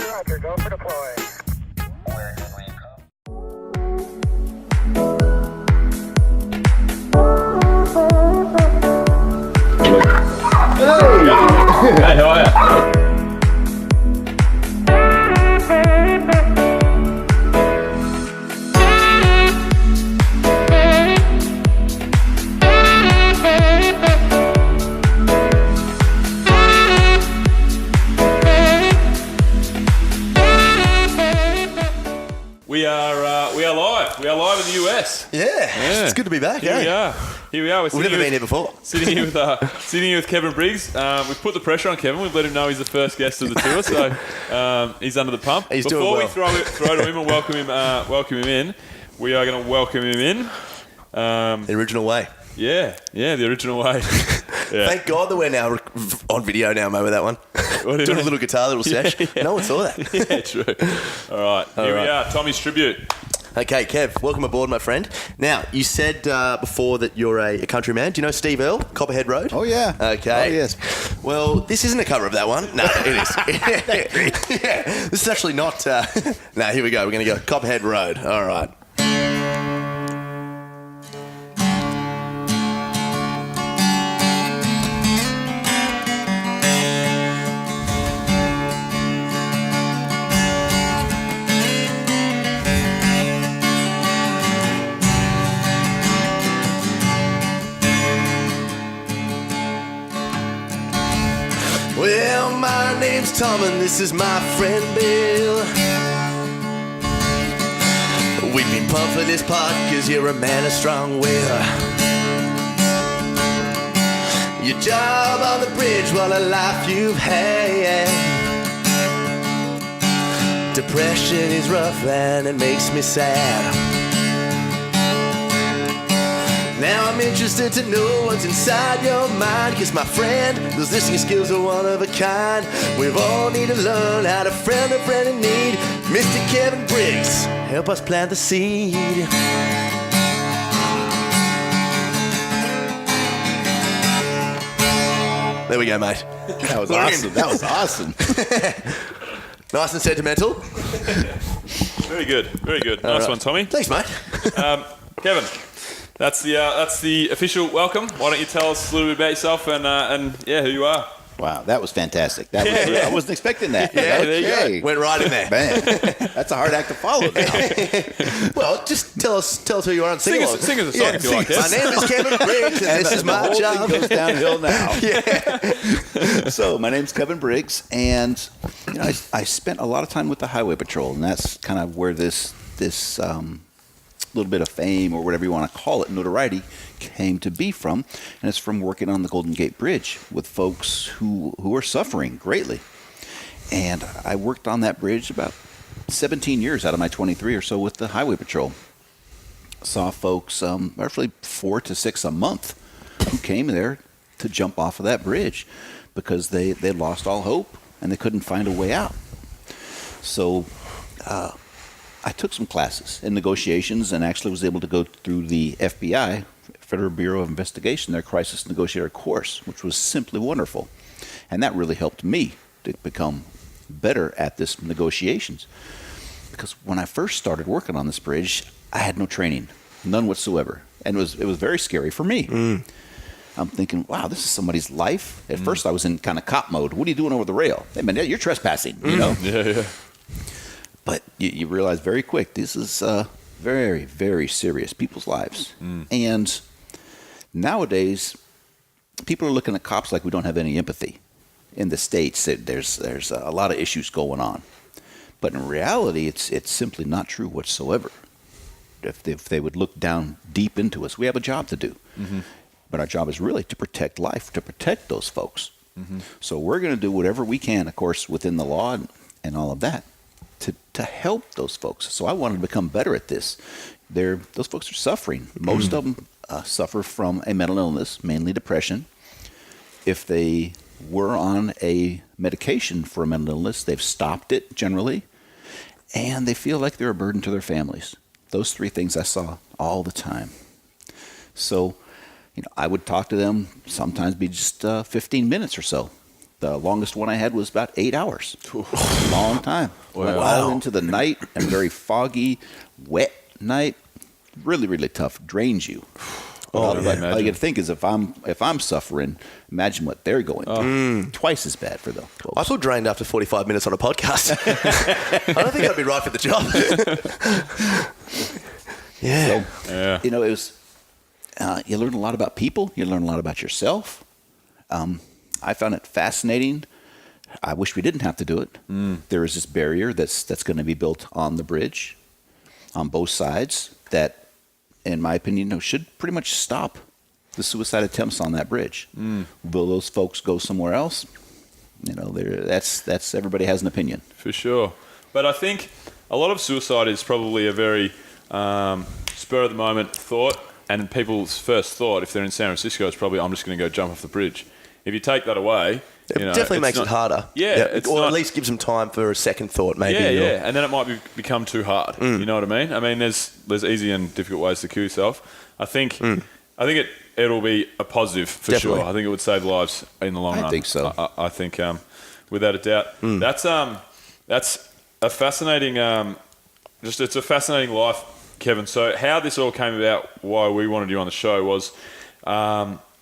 Roger, go for deploy. Hey, how are you? We are live. We are live in the US. Yeah. It's good to be back. Here we are. We've never been here before. Sitting here with Kevin Briggs. We've put the pressure on Kevin. We've let him know he's the first guest of the tour, so he's under the pump. He's Before doing well. we throw to him and welcome him in, we are going to welcome him in. The original way. Yeah, the original way. Yeah. Thank God that we're now on video now, mate, with that one. What do you Doing mean? a little guitar, little sesh. Yeah. No one saw that. Yeah, true. All right, here we are. Tommy's tribute. Okay, Kev, welcome aboard, my friend. Now, you said before that you're a countryman. Do you know Steve Earle, Copperhead Road? Oh, yeah. Okay. Oh, yes. Well, this isn't a cover of that one. No, it is. Yeah. This is actually not... No, here we go. We're going to go Copperhead Road. All right. Well, my name's Tom and this is my friend Bill. We've been pumped for this part cause you're a man of strong will. Your job on the bridge, what a life you've had. Depression is rough and it makes me sad. Now I'm interested to know what's inside your mind. Cause my friend, those listening skills are one of a kind. We've all need to learn how to friend a friend in need. Mr. Kevin Briggs, help us plant the seed. There we go, mate. That was awesome. That was awesome. Nice and sentimental. Very good. Very good. Nice one, Tommy. Thanks, mate. Kevin, that's the official welcome. Why don't you tell us a little bit about yourself and who you are? Wow, that was fantastic. I wasn't expecting that. Yeah, okay. there you go. Went right in there. Man, that's a hard act to follow now. Well, just tell us who you are and sing along. Sing us a song if you like. My name is Kevin Briggs, and this is my the whole job. thing goes downhill now. Yeah. So my name's Kevin Briggs, and I spent a lot of time with the Highway Patrol, and that's kind of where this little bit of fame, or whatever you want to call it, notoriety, came to be from. And it's from working on the Golden Gate Bridge with folks who are suffering greatly. And I worked on that bridge about 17 years out of my 23 or so with the Highway Patrol. Saw folks, roughly 4 to 6 a month, who came there to jump off of that bridge because they lost all hope and they couldn't find a way out. So I took some classes in negotiations and actually was able to go through the FBI, Federal Bureau of Investigation, their crisis negotiator course, which was simply wonderful. And that really helped me to become better at this negotiations. Because when I first started working on this bridge, I had no training, none whatsoever. And it was very scary for me. I'm thinking, wow, this is somebody's life. At first I was in kind of cop mode. What are you doing over the rail? Hey man, you're trespassing, you know? Yeah. But you realize very quick, this is very, very serious, people's lives. And nowadays, people are looking at cops like we don't have any empathy. In the States, there's a lot of issues going on. But in reality, it's simply not true whatsoever. If they would look down deep into us, we have a job to do. But our job is really to protect life, to protect those folks. So we're going to do whatever we can, of course, within the law and all of that, to help those folks. So I wanted to become better at this. Those folks are suffering. Most of them suffer from a mental illness, mainly depression. If they were on a medication for a mental illness, they've stopped it generally, and they feel like they're a burden to their families. Those 3 things I saw all the time. So, I would talk to them, sometimes be just 15 minutes or so, The longest one I had was about 8 hours. Long time. Wow. Went all into the night and very foggy, wet night. Really, really tough. Drains you. But all you got to think is if I'm suffering, imagine what they're going through. Twice as bad for them. I feel drained after 45 minutes on a podcast. I don't think I'd be right for the job. Yeah. So, you know, it was. You learn a lot about people. You learn a lot about yourself. I found it fascinating. I wish we didn't have to do it. There is this barrier that's going to be built on the bridge, on both sides. That, in my opinion, should pretty much stop the suicide attempts on that bridge. Will those folks go somewhere else? You know, that's everybody has an opinion. For sure. But I think a lot of suicide is probably a very spur of the moment thought, and people's first thought, if they're in San Francisco, is probably, I'm just going to go jump off the bridge. If you take that away, it definitely makes it harder. Yeah. Or at least gives them time for a second thought, maybe. Yeah. And then it might become too hard. You know what I mean? I mean, there's easy and difficult ways to kill yourself. I think it'll be a positive for Definitely. sure. I think it would save lives in the long run. I think so. I think, without a doubt, that's a fascinating. It's a fascinating life, Kevin. So how this all came about, why we wanted you on the show was.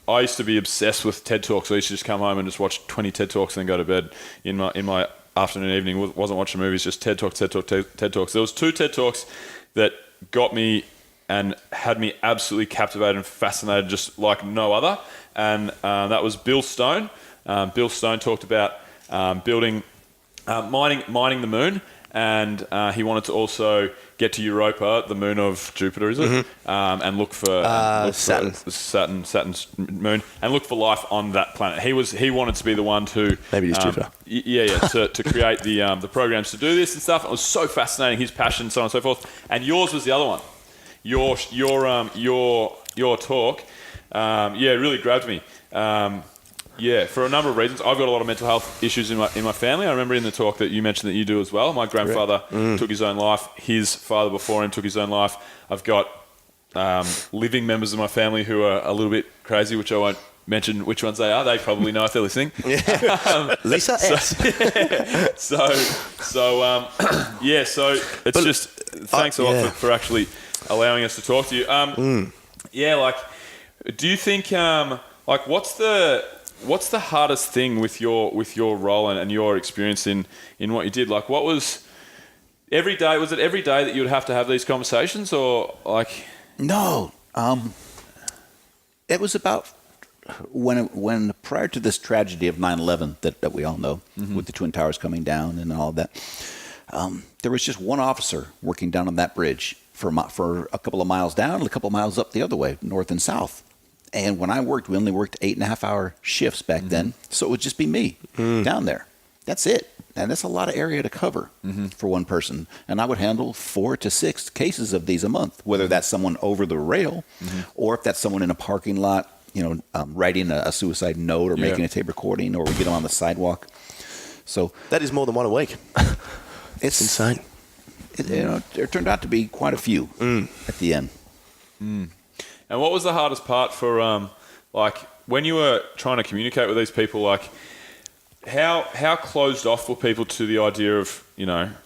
I used to be obsessed with TED Talks. I used to just come home and just watch 20 TED Talks and then go to bed in my afternoon, evening. Wasn't watching movies, just TED Talks. There was 2 TED Talks that got me and had me absolutely captivated and fascinated just like no other. And that was Bill Stone. Bill Stone talked about mining the moon. And he wanted to also get to Europa, the moon of Jupiter, is it? And look for Saturn's moon, and look for life on that planet. He wanted to be the one to maybe it's Jupiter. To create the programs to do this and stuff. It was so fascinating, his passion, so on and so forth. And yours was the other one. Your talk, really grabbed me. For a number of reasons. I've got a lot of mental health issues in my family. I remember in the talk that you mentioned that you do as well. My grandfather took his own life. His father before him took his own life. I've got living members of my family who are a little bit crazy, which I won't mention which ones they are. They probably know if they're listening. Lisa S. So it's thanks a lot for actually allowing us to talk to you. Do you think what's the hardest thing with your role and your experience in what you did? Like, what was every day? Was it every day that you would have to have these conversations, or like? No, it was about when prior to this tragedy of 9/11 that we all know, with the Twin Towers coming down and all that. There was just one officer working down on that bridge for a couple of miles down and a couple of miles up the other way, north and south. And when I worked, we only worked 8.5-hour shifts back then. So it would just be me down there. That's it. And that's a lot of area to cover for one person. And I would handle 4 to 6 cases of these a month, whether that's someone over the rail or if that's someone in a parking lot, writing a suicide note or making a tape recording, or we get them on the sidewalk. So that is more than one a week. It's insane. There turned out to be quite a few at the end. And what was the hardest part for, when you were trying to communicate with these people, like, how closed off were people to the idea of,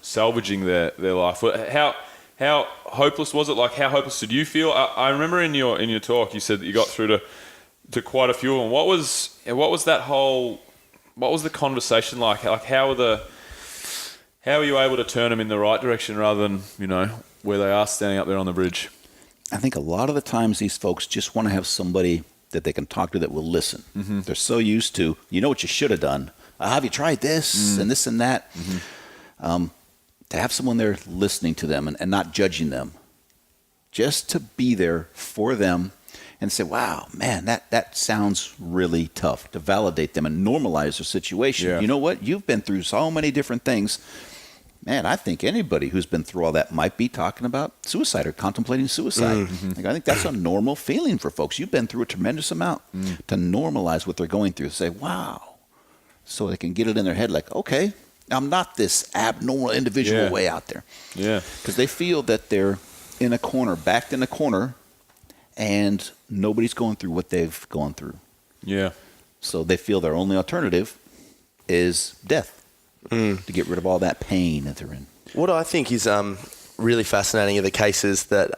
salvaging their life? How hopeless was it? Like, how hopeless did you feel? I remember in your talk, you said that you got through to quite a few of them. What was the conversation like? Like, how were you able to turn them in the right direction rather than, where they are standing up there on the bridge? I think a lot of the times these folks just want to have somebody that they can talk to that will listen. They're so used to, what you should have done. Have you tried this and this and that? To have someone there listening to them and not judging them. Just to be there for them and say, wow, man, that sounds really tough. To validate them and normalize their situation. Yeah. You know what? You've been through so many different things. Man, I think anybody who's been through all that might be talking about suicide or contemplating suicide. Like, I think that's a normal feeling for folks. You've been through a tremendous amount. To normalize what they're going through. Say, wow. So they can get it in their head like, okay, I'm not this abnormal individual way out there. Yeah. Because they feel that they're in a corner, backed in a corner, and nobody's going through what they've gone through. Yeah. So they feel their only alternative is death, to get rid of all that pain that they're in. What I think is really fascinating are the cases that,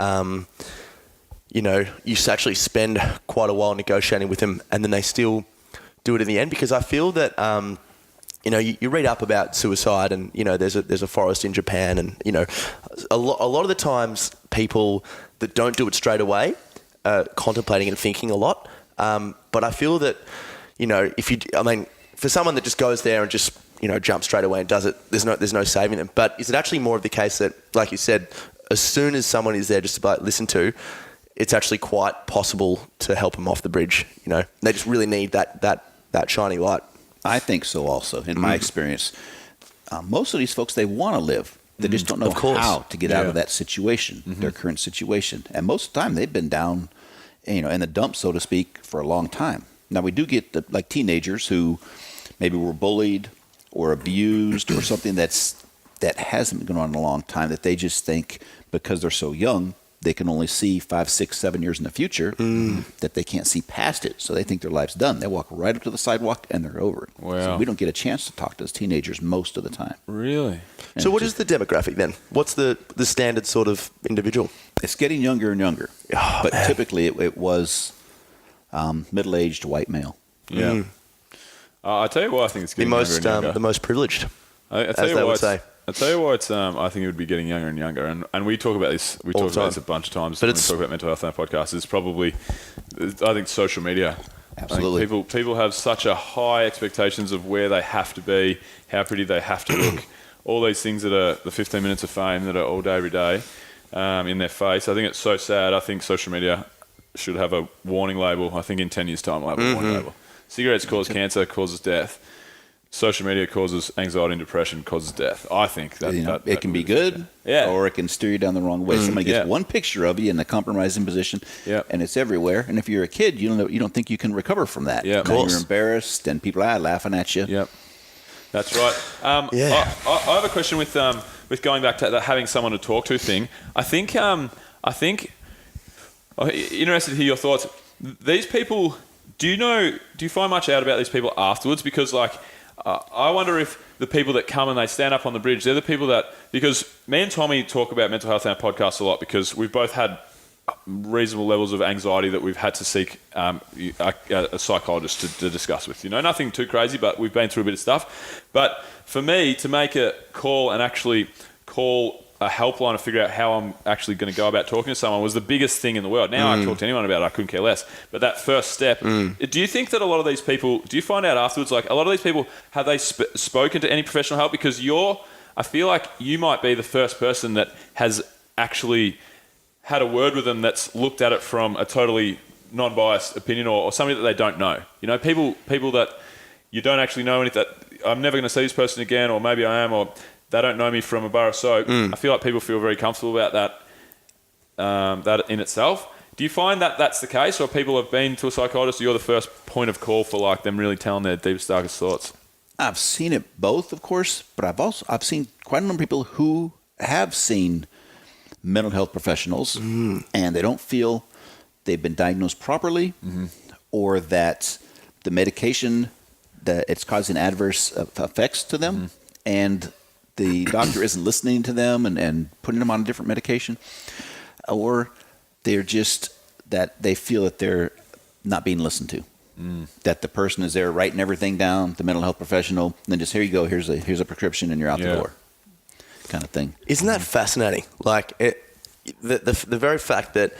you actually spend quite a while negotiating with them and then they still do it in the end. Because I feel that, you read up about suicide and, there's a forest in Japan and, a lot of the times people that don't do it straight away are contemplating and thinking a lot. But I feel that, for someone that just goes there and just, jumps straight away and does it, there's no saving them. But is it actually more of the case that, like you said, as soon as someone is there just to listen to, it's actually quite possible to help them off the bridge? They just really need that shiny light. I think so also, in my experience. Most of these folks, they want to live. They just don't know how to get out of that situation, their current situation. And most of the time, they've been down, in the dumps, so to speak, for a long time. Now, we do get like teenagers who maybe were bullied or abused or something that hasn't been going on in a long time, that they just think because they're so young, they can only see 5, 6, 7 years in the future, that they can't see past it. So they think their life's done. They walk right up to the sidewalk and they're over it. Wow. So we don't get a chance to talk to those teenagers most of the time. Really? So what is the demographic then? What's the standard sort of individual? It's getting younger and younger. Oh, but man. typically it was middle-aged white male. Yeah. I'll tell you why I think it's getting younger and younger. The most privileged, as they would say. I'll tell you why it's. I think it would be getting younger and younger, and we talk about this. We talk about this a bunch of times. But when we talk about mental health on our podcast. It's probably, I think, social media. Absolutely. I think people have such a high expectations of where they have to be, how pretty they have to look, all these things that are the 15 minutes of fame that are all day every day in their face. I think it's so sad. I think social media should have a warning label. I think in 10 years' time we'll have a warning label. Cigarettes cause cancer, causes death. Social media causes anxiety and depression, causes death. I think that, it can be good, or it can steer you down the wrong way. Somebody gets one picture of you in a compromising position, and it's everywhere. And if you're a kid, you don't think you can recover from that. Yeah, of course. You're embarrassed, and people are laughing at you. Yep, that's right. I have a question with going back to that having someone to talk to thing. I think interested to hear your thoughts. These people, do you find much out about these people afterwards? Because I wonder if the people that come and they stand up on the bridge, they're the people that, because me and Tommy talk about mental health on our podcast a lot because we've both had reasonable levels of anxiety that we've had to seek a psychologist to discuss with. Nothing too crazy, but we've been through a bit of stuff. But for me, to make a call and actually call a helpline to figure out how I'm actually going to go about talking to someone was the biggest thing in the world. Now I talk to anyone about it, I couldn't care less. But that first step, do you think that a lot of these people, do you find out afterwards, a lot of these people, have they spoken to any professional help? Because I feel like you might be the first person that has actually had a word with them that's looked at it from a totally non-biased opinion or somebody that they don't know. People that you don't actually know anything, that I'm never going to see this person again, or maybe I am, or they don't know me from a bar of soap. I feel like people feel very comfortable about that in itself. Do you find that that's the case, or people have been to a psychologist, or you're the first point of call for them really telling their deepest, darkest thoughts? I've seen it both, of course, but I've seen quite a number of people who have seen mental health professionals and they don't feel they've been diagnosed properly, or that the medication, that it's causing adverse effects to them, and the doctor isn't listening to them and putting them on a different medication, or they're just that they feel that they're not being listened to, that the person is there writing everything down, the mental health professional, and then just, here you go, here's a prescription, and you're out the door, kind of thing. Isn't that fascinating? The very fact that,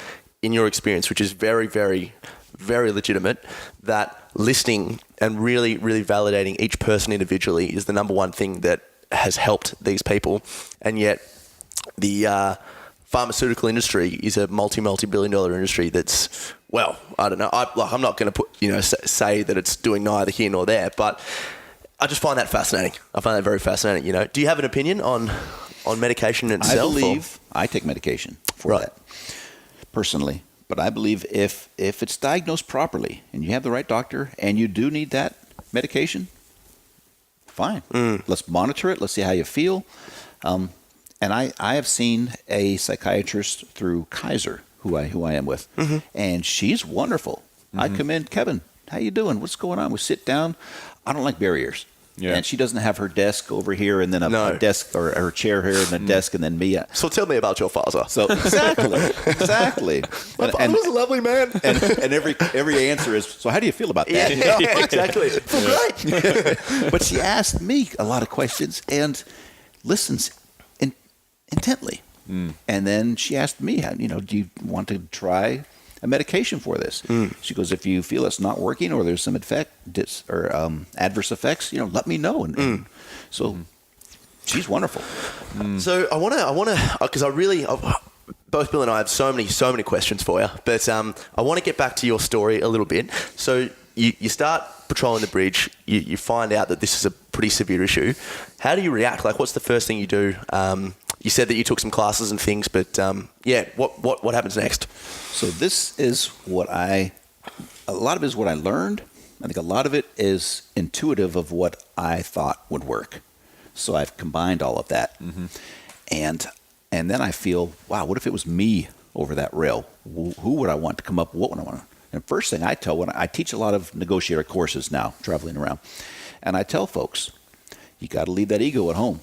in your experience, which is very, very, very legitimate, that listening and really, really validating each person individually is the number one thing that has helped these people, and yet the pharmaceutical industry is a multi-billion-dollar industry that's, well, I don't know. I'm not going to say that it's doing neither here nor there, but I just find that fascinating. I find that very fascinating. Do you have an opinion on medication itself? I believe I take medication for that personally, but I believe if it's diagnosed properly and you have the right doctor and you do need that medication, fine. Let's monitor it. Let's see how you feel. And I have seen a psychiatrist through Kaiser, who I am with, and she's wonderful. I come in, Kevin, how you doing? What's going on? We sit down. I don't like barriers. Yeah. And she doesn't have her desk over here and then a No. desk or her chair here and a desk and then me. So tell me about your father. So exactly. My father was a lovely man. And every answer is, so how do you feel about that? Yeah, exactly. Feel great. But she asked me a lot of questions and listens intently. And then she asked me, do you want to try a medication for this? She goes, if you feel it's not working or there's some adverse effects, let me know. And so she's wonderful. So I want to, because both Bill and I have so many questions for you, but I want to get back to your story a little bit. So you start patrolling the bridge, you find out that this is a pretty severe issue. How do you react? Like, what's the first thing you do? You said that you took some classes and things, but what happens next? So this is a lot of it is what I learned. I think a lot of it is intuitive of what I thought would work. So I've combined all of that. And then I feel, wow, what if it was me over that rail? Who would I want to come up? What would I want? And first thing I tell, when I teach a lot of negotiator courses now, traveling around, and I tell folks, you got to leave that ego at home.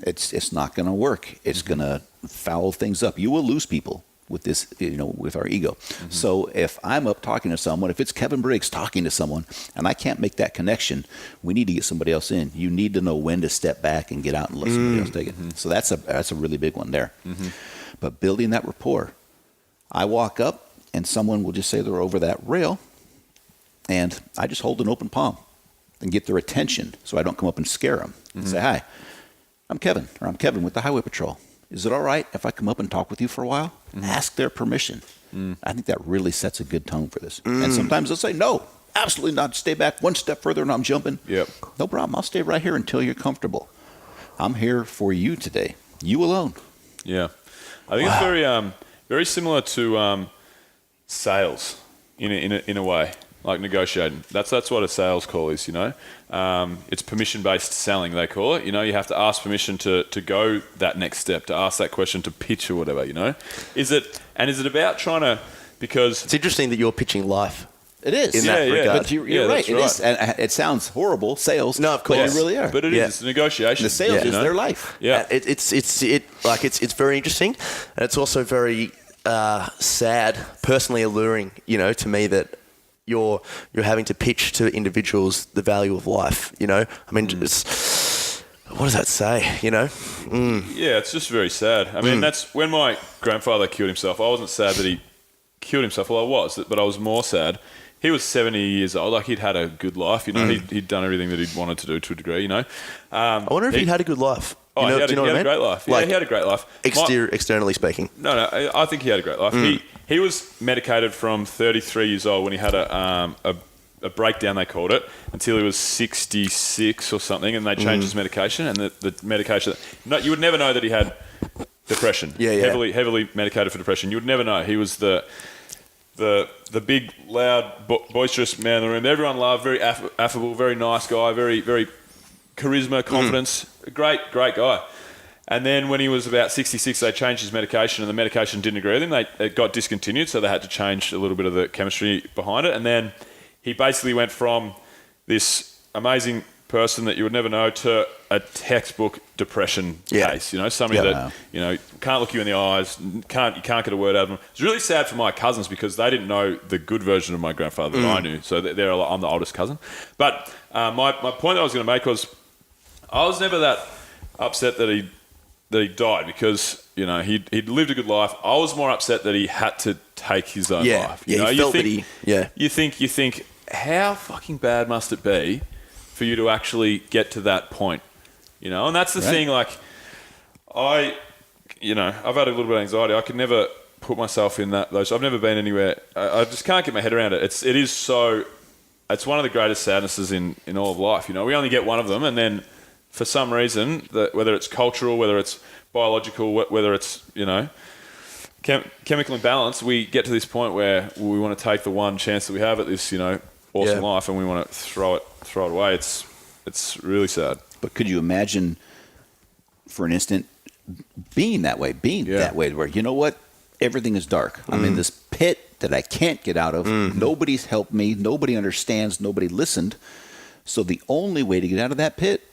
It's not going to work. It's going to foul things up. You will lose people with this, with our ego. So if I'm up talking to someone, if it's Kevin Briggs talking to someone, and I can't make that connection, we need to get somebody else in. You need to know when to step back and get out and let somebody else take it. So that's a really big one there. But building that rapport, I walk up and someone will just say they're over that rail, and I just hold an open palm and get their attention so I don't come up and scare them and say, hi, I'm Kevin with the Highway Patrol. Is it all right if I come up and talk with you for a while? Ask their permission. I think that really sets a good tone for this. And sometimes they'll say, no, absolutely not. Stay back one step further and I'm jumping. Yep. No problem. I'll stay right here until you're comfortable. I'm here for you today. You alone. Yeah. I think it's very similar to sales in a way. Like negotiating. That's what a sales call is, It's permission-based selling, they call it. You have to ask permission to go that next step, to ask that question, to pitch or whatever, Is it about trying to, because... It's interesting that you're pitching life. It is. In that regard. But you're right. It is. And it sounds horrible, sales. No, of course. But you really are. But it is. It's a negotiation. The sales is their life. Yeah. It's very interesting. And it's also very sad, personally alluring, to me that you're having to pitch to individuals the value of life, I mean, what does that say, Yeah, it's just very sad. I mean, that's when my grandfather killed himself. I wasn't sad that he killed himself. Well, I was, but I was more sad. He was 70 years old. Like, he'd had a good life, He'd done everything that he'd wanted to do to a degree, I wonder if he had a good life. He had a great life. Like, he had a great life. Externally speaking. No, I think he had a great life. He was medicated from 33 years old when he had a breakdown, they called it, until he was 66 or something, and they changed his medication. And the medication, you would never know that he had depression. Yeah. Heavily medicated for depression. You would never know. He was the big, loud, boisterous man in the room that everyone loved. Very affable, very nice guy. Very, very charisma, confidence. Great guy. And then when he was about 66, they changed his medication, and the medication didn't agree with him. It got discontinued, so they had to change a little bit of the chemistry behind it. And then he basically went from this amazing person that you would never know to a textbook depression case. Somebody that can't look you in the eyes, you can't get a word out of them. It's really sad for my cousins because they didn't know the good version of my grandfather that I knew. So I'm the oldest cousin. But my point that I was going to make was I was never that upset that he died because he'd lived a good life. I was more upset that he had to take his own life. He felt that he. You think how fucking bad must it be for you to actually get to that point, And that's the thing. Like, I've had a little bit of anxiety. I could never put myself in those. I've never been anywhere. I just can't get my head around it. It's one of the greatest sadnesses in all of life. We only get one of them, and then for some reason, whether it's cultural, whether it's biological, whether it's chemical imbalance, we get to this point where we want to take the one chance that we have at this awesome life, and we want to throw it away. It's really sad. But could you imagine, for an instant, being that way, where you know what, everything is dark. I'm in this pit that I can't get out of. Nobody's helped me. Nobody understands. Nobody listened. So the only way to get out of that pit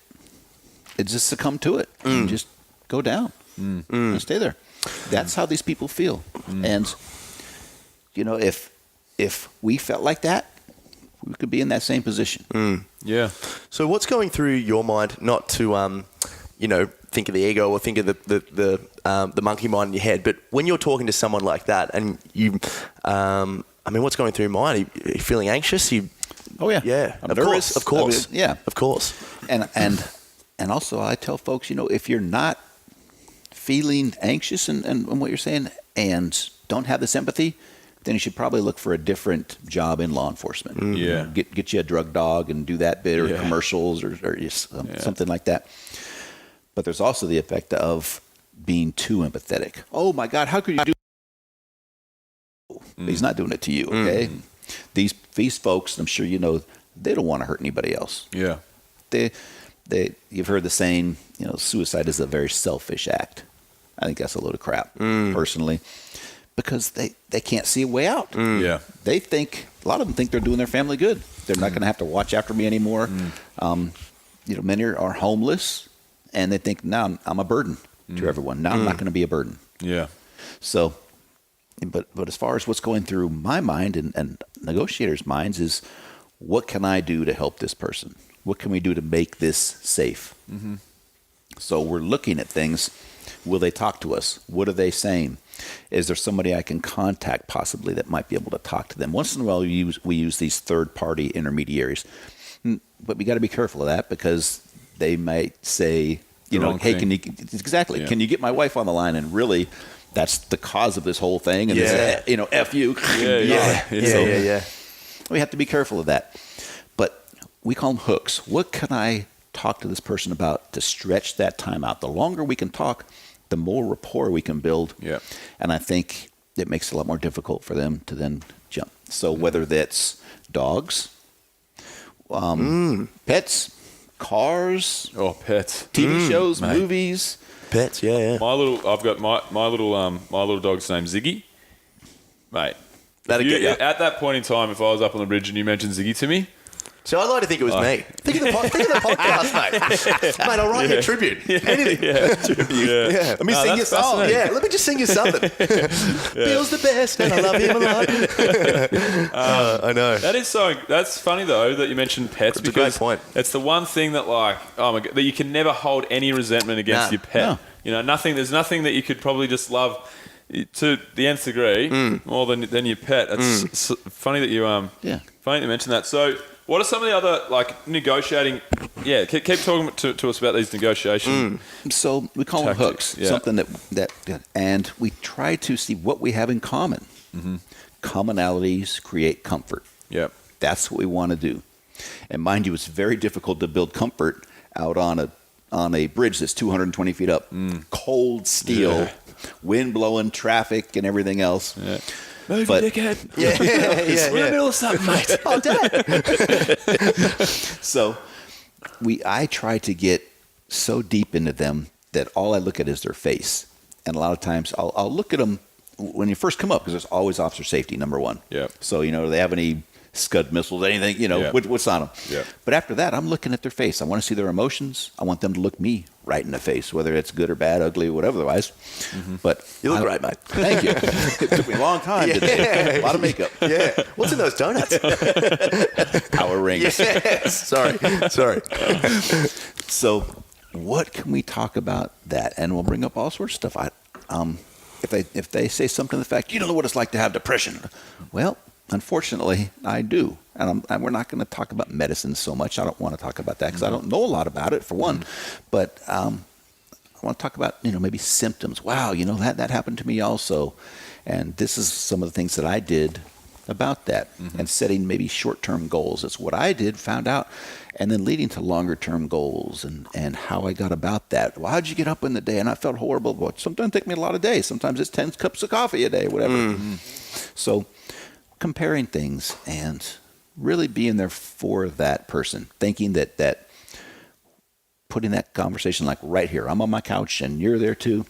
is just succumb to it and just go down and stay there. That's how these people feel. And, if we felt like that, we could be in that same position. Yeah. So what's going through your mind? Not to, think of the ego or think of the monkey mind in your head, but when you're talking to someone like that, and you, what's going through your mind? Are you feeling anxious? Oh yeah, yeah. I'm Of nervous. course. Yeah, of course. And also I tell folks, if you're not feeling anxious and what you're saying and don't have this empathy, then you should probably look for a different job in law enforcement. Yeah. Get you a drug dog and do that bit, or commercials, or something like that. But there's also the effect of being too empathetic. Oh my God, how could you do? He's not doing it to you, okay? These folks, I'm sure they don't want to hurt anybody else. Yeah. You've heard the saying, suicide is a very selfish act. I think that's a load of crap, personally, because they can't see a way out. Yeah. They think, a lot of them think they're doing their family good. They're not going to have to watch after me anymore. Many are homeless, and they think, now I'm a burden to everyone. Now I'm not going to be a burden. Yeah. So, but as far as what's going through my mind and negotiators' minds is, what can I do to help this person? What can we do to make this safe? So we're looking at things. Will they talk to us? What are they saying? Is there somebody I can contact possibly that might be able to talk to them? Once in a while, we use these third-party intermediaries. But we got to be careful of that, because they might say, hey, can you get my wife on the line? And really, that's the cause of this whole thing. And F you. Yeah. We have to be careful of that. But we call them hooks. What can I talk to this person about to stretch that time out? The longer we can talk, the more rapport we can build. Yeah. And I think it makes it a lot more difficult for them to then jump. So whether that's dogs, pets, cars, pets, TV shows, mate. movies, Pets, yeah. I've got my little dog's named Ziggy, mate. That'd get you. At that point in time, if I was up on the bridge and you mentioned Ziggy to me, So I'd like to think it was me. Think of the podcast, mate. Mate, I'll write you a tribute. Anything. tribute. Let me sing you a song. fascinating. Let me just sing you something. Bill's the best, and I love him a lot. I know. That's funny though that you mentioned pets, That's a because great point. it's the one thing that that you can never hold any resentment against your pet. No. There's nothing that you could probably just love to the nth degree more than your pet. It's funny that you funny that you mentioned that. So what are some of the other negotiating? Yeah, keep talking to us about these negotiations. So we call them hooks. Yeah. Something that and we try to see what we have in common. Commonalities create comfort. Yep. That's what we want to do. And mind you, it's very difficult to build comfort out on a bridge that's 220 feet up. Cold steel, wind blowing, traffic, and everything else. Yeah. Move, dickhead. Yeah. We're in the middle of something, mate. Oh, Dad. So I try to get so deep into them that all I look at is their face. And a lot of times I'll look at them when you first come up, because there's always officer safety, number one. Yep. So, do they have any Scud missiles, anything, what's on them? Yep. But after that, I'm looking at their face. I want to see their emotions. I want them to look me right in the face, whether it's good or bad, ugly, whatever otherwise. But You look great, mate. Thank you. It took me a long time to do. A lot of makeup. Yeah. What's in those donuts? Power rings. Yes. Sorry. So what can we talk about that? And we'll bring up all sorts of stuff. If they say something to the fact, you don't know what it's like to have depression. Well, unfortunately, I do. And we're not going to talk about medicine so much. I don't want to talk about that because I don't know a lot about it, for one. But I want to talk about, maybe symptoms. Wow, that happened to me also. And this is some of the things that I did about that, and setting maybe short-term goals. That's what I did, found out, and then leading to longer-term goals and how I got about that. Well, how'd you get up in the day? And I felt horrible. Well, sometimes it takes me a lot of days. Sometimes it's 10 cups of coffee a day, whatever. So comparing things and really being there for that person, thinking that putting that conversation like right here, I'm on my couch and you're there too,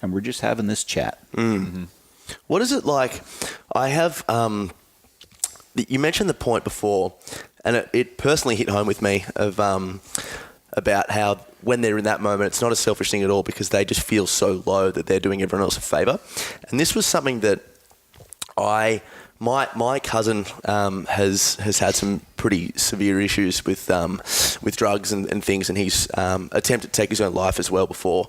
and we're just having this chat. What is it like? I have, you mentioned the point before and it personally hit home with me about how when they're in that moment, it's not a selfish thing at all because they just feel so low that they're doing everyone else a favour. And this was something that my cousin has had some pretty severe issues with drugs and things, and he's attempted to take his own life as well before.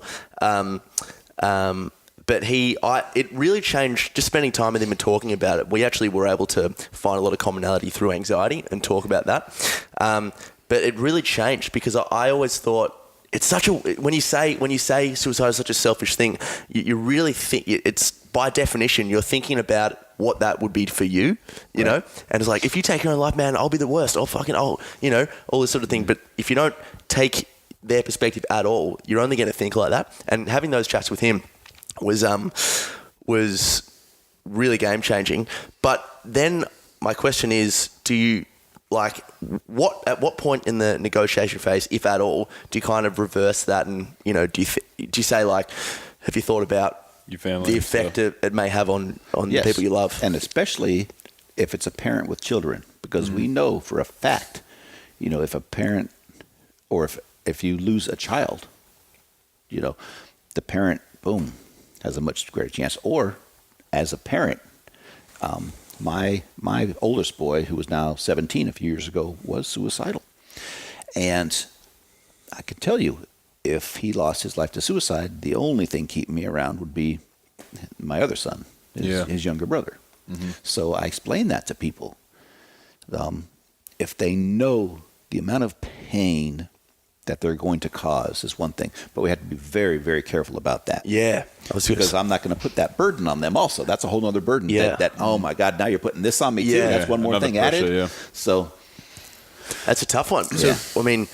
But it really changed just spending time with him and talking about it. We actually were able to find a lot of commonality through anxiety and talk about that. But it really changed because I always thought it's such a, when you say suicide is such a selfish thing, you really think it's, by definition, you're thinking about what that would be for you, you know? And it's like, if you take your own life, man, I'll be the worst. All this sort of thing. But if you don't take their perspective at all, you're only going to think like that. And having those chats with him was really game changing. But then my question is, at what point in the negotiation phase, if at all, do you kind of reverse that and, do you say, like, have you thought about your family, the effect it may have on the people you love? And especially if it's a parent with children, because we know for a fact, if a parent or if you lose a child, the parent, boom, has a much greater chance. Or as a parent, my oldest boy, who was now 17 a few years ago, was suicidal. And I can tell you, if he lost his life to suicide, the only thing keeping me around would be my other son, his younger brother. Mm-hmm. So I explain that to people. If they know the amount of pain that they're going to cause is one thing, but we have to be very, very careful about that. Yeah. Because I'm not going to put that burden on them also. That's a whole other burden. Yeah. That oh my God, now you're putting this on me too. Yeah. That's one more thing pressure, added. yeah. So that's a tough one. Yeah. So, I mean,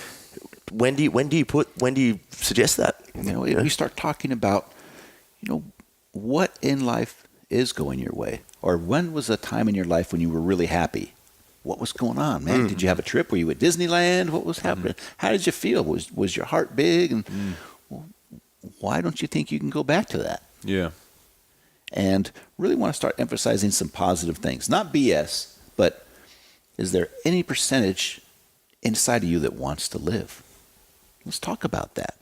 when do you suggest that? We start talking about, what in life is going your way, or when was a time in your life when you were really happy? What was going on, man? Did you have a trip? Were you at Disneyland? What was happening? How did you feel? Was your heart big? And why don't you think you can go back to that? Yeah. And really want to start emphasizing some positive things, not BS, but is there any percentage inside of you that wants to live? Let's talk about that.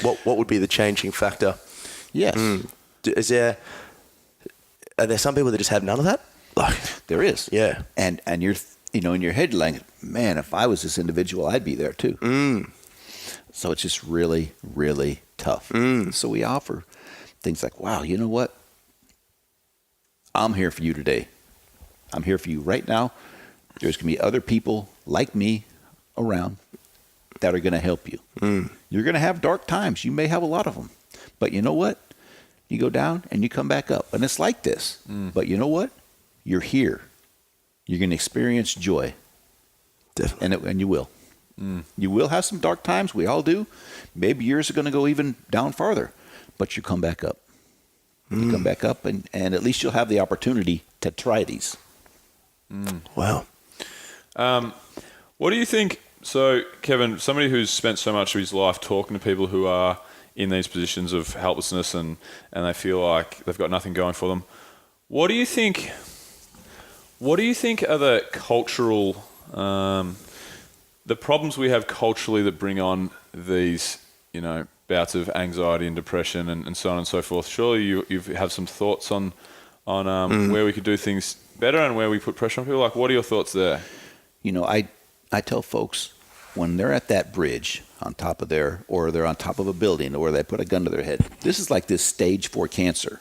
What would be the changing factor? Yes. Are there some people that just have none of that? There is. Yeah. And you're, in your head, like, man, if I was this individual, I'd be there too. So it's just really, really tough. So we offer things like, wow, you know what? I'm here for you today. I'm here for you right now. There's going to be other people like me around that are going to help you. You're going to have dark times. You may have a lot of them. But you know what? You go down and you come back up. And it's like this. But you know what? You're here. You're going to experience joy. Definitely. And you will. You will have some dark times. We all do. Maybe yours are going to go even down farther. But you come back up. You come back up, and at least you'll have the opportunity to try these. Wow. What do you think? So, Kevin, somebody who's spent so much of his life talking to people who are in these positions of helplessness and they feel like they've got nothing going for them, what do you think are the cultural, the problems we have culturally that bring on these, bouts of anxiety and depression and so on and so forth? Surely you have some thoughts on where we could do things better and where we put pressure on people. Like, what are your thoughts there? I tell folks when they're at that bridge on top of or they're on top of a building, or they put a gun to their head, this is like this stage 4 cancer.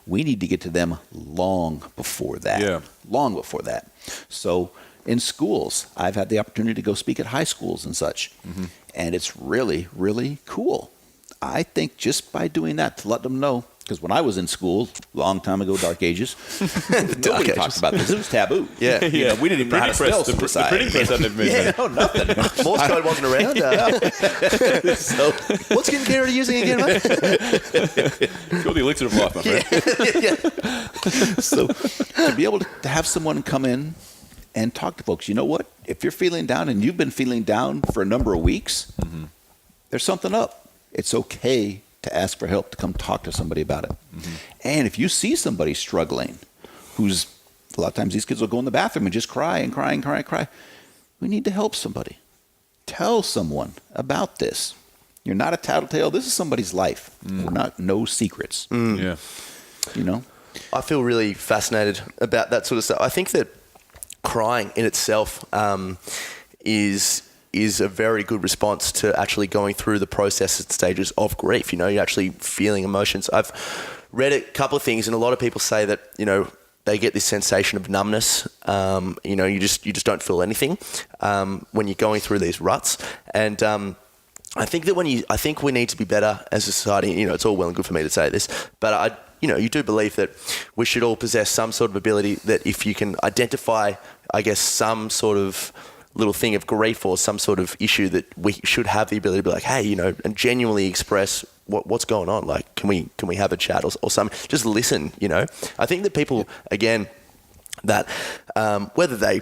We need to get to them long before that. Yeah. Long before that. So in schools, I've had the opportunity to go speak at high schools and such. And it's really, really cool. I think just by doing that, to let them know, because when I was in school, long time ago, dark ages, nobody talked about this. It was taboo. Yeah. We didn't even know how to spell suicide. The printing press hadn't been nothing. Morse code wasn't around. So, What's getting Karen using again, mate? It's called the elixir of life, my friend. So to be able to have someone come in and talk to folks, you know what? If you're feeling down and you've been feeling down for a number of weeks, there's something up. It's okay to ask for help, to come talk to somebody about it. And if you see somebody struggling who's a lot of times these kids will go in the bathroom and just cry and cry and cry and cry. We need to help somebody. Tell someone about this. You're not a tattletale. This is somebody's life. We're not no secrets. Yeah. You know? I feel really fascinated about that sort of stuff. I think that crying in itself is a very good response to actually going through the process and stages of grief. You know, you're actually feeling emotions. I've read a couple of things, and a lot of people say that, you know, they get this sensation of numbness. You know, you just don't feel anything when you're going through these ruts. And I think that I think we need to be better as a society. You know, it's all well and good for me to say this, but you do believe that we should all possess some sort of ability that if you can identify, I guess, some sort of little thing of grief or some sort of issue, that we should have the ability to be like, hey, you know, and genuinely express what's going on. Like, can we have a chat or something? Just listen, you know. I think that people, again, that whether they,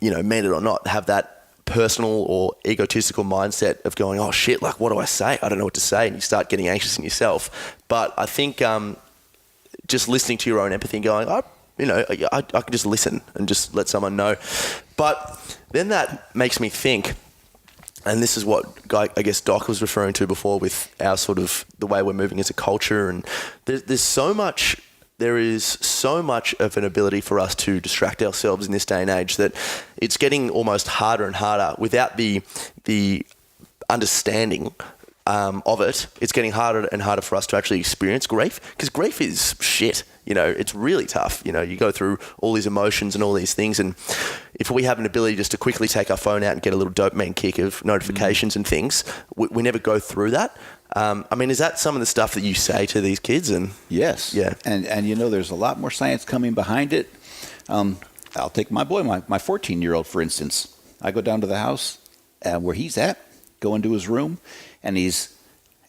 you know, mean it or not, have that personal or egotistical mindset of going, oh shit, like, what do I say? I don't know what to say. And you start getting anxious in yourself. But I think just listening to your own empathy and going, I can just listen and just let someone know. But then that makes me think, and this is what I guess Doc was referring to before with our sort of the way we're moving as a culture. And there is so much of an ability for us to distract ourselves in this day and age that it's getting almost harder and harder without the understanding of it. It's getting harder and harder for us to actually experience grief, because grief is shit. You know, it's really tough. You know, you go through all these emotions and all these things, and if we have an ability just to quickly take our phone out and get a little dopamine kick of notifications and things, we never go through that. I mean, is that some of the stuff that you say to these kids? And yes. Yeah. And you know, there's a lot more science coming behind it. I'll take my boy, my 14-year-old, for instance. I go down to the house where he's at, go into his room, and he's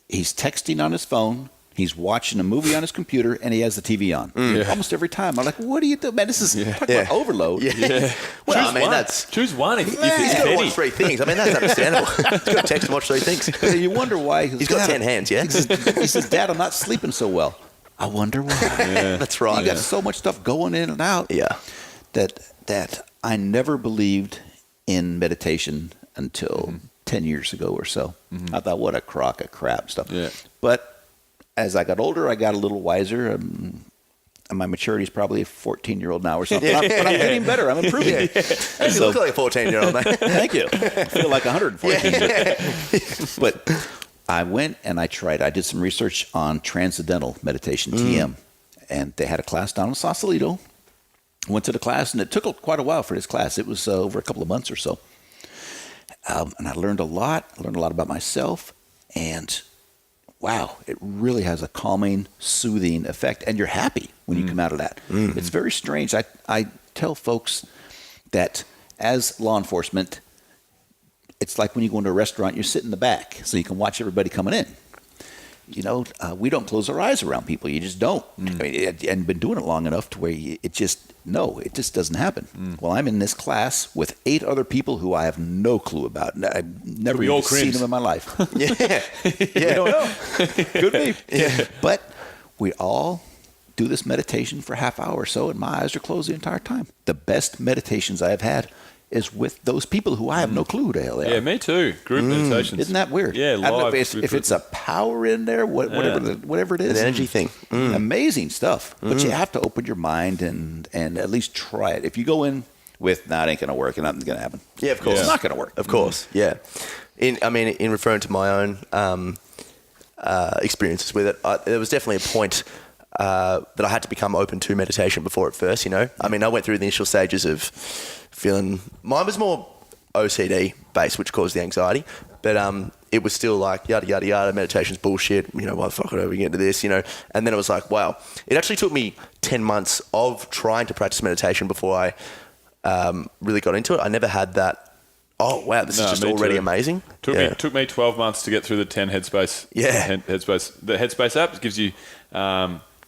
texting on his phone. He's watching a movie on his computer, and he has the TV on. Almost every time. I'm like, what do you do? Man, this is talking about overload. Yeah. Well, Choose I mean, one. choose one. If he's got to watch 3 things. I mean, that's understandable. He's got to text and watch 3 things. You wonder why. He's got 10 hands, yeah? He says, Dad, I'm not sleeping so well. I wonder why. Yeah. That's right. You got so much stuff going in and out. Yeah. That I never believed in meditation until 10 years ago or so. I thought, what a crock of crap stuff. Yeah. But as I got older, I got a little wiser. And my maturity is probably a 14-year-old now or something. But I'm getting better. I'm improving. You look like a 14-year-old, mate. Thank you. I feel like 114. But I went and I did some research on transcendental meditation, TM. And they had a class down in Sausalito. Went to the class, and it took quite a while for this class. It was over a couple of months or so. And I learned a lot. I learned a lot about myself. And wow, it really has a calming, soothing effect. And you're happy when you come out of that. It's very strange. I tell folks that as law enforcement, it's like when you go into a restaurant, you sit in the back so you can watch everybody coming in. You know, we don't close our eyes around people. You just don't. I mean, and been doing it long enough to where it just doesn't happen. Well, I'm in this class with 8 other people who I have no clue about. I've never even seen them in my life. We don't know. Could be. Yeah. But we all do this meditation for a half hour or so, and my eyes are closed the entire time. The best meditations I have had is with those people who I have no clue who the hell they are. Yeah, me too. Group meditations. Isn't that weird? Yeah, I don't know live. if it's a power in there, whatever it is. An energy thing. Amazing stuff. But you have to open your mind and at least try it. If you go in with, it ain't going to work and nothing's going to happen. Yeah, of course. It's not going to work. Of course, yeah. In referring to my own experiences with it, there was definitely a point that I had to become open to meditation before at first, you know. I mean, I went through the initial stages of feeling, mine was more OCD based, which caused the anxiety, but it was still like yada yada yada, meditation's bullshit, you know, why the fuck would I ever get into this, you know. And then it was like, wow, it actually took me 10 months of trying to practice meditation before I really got into it. I never had that, oh wow, this is just already amazing. Took me 12 months to get through the 10 Headspace. Yeah. Headspace. The Headspace app gives you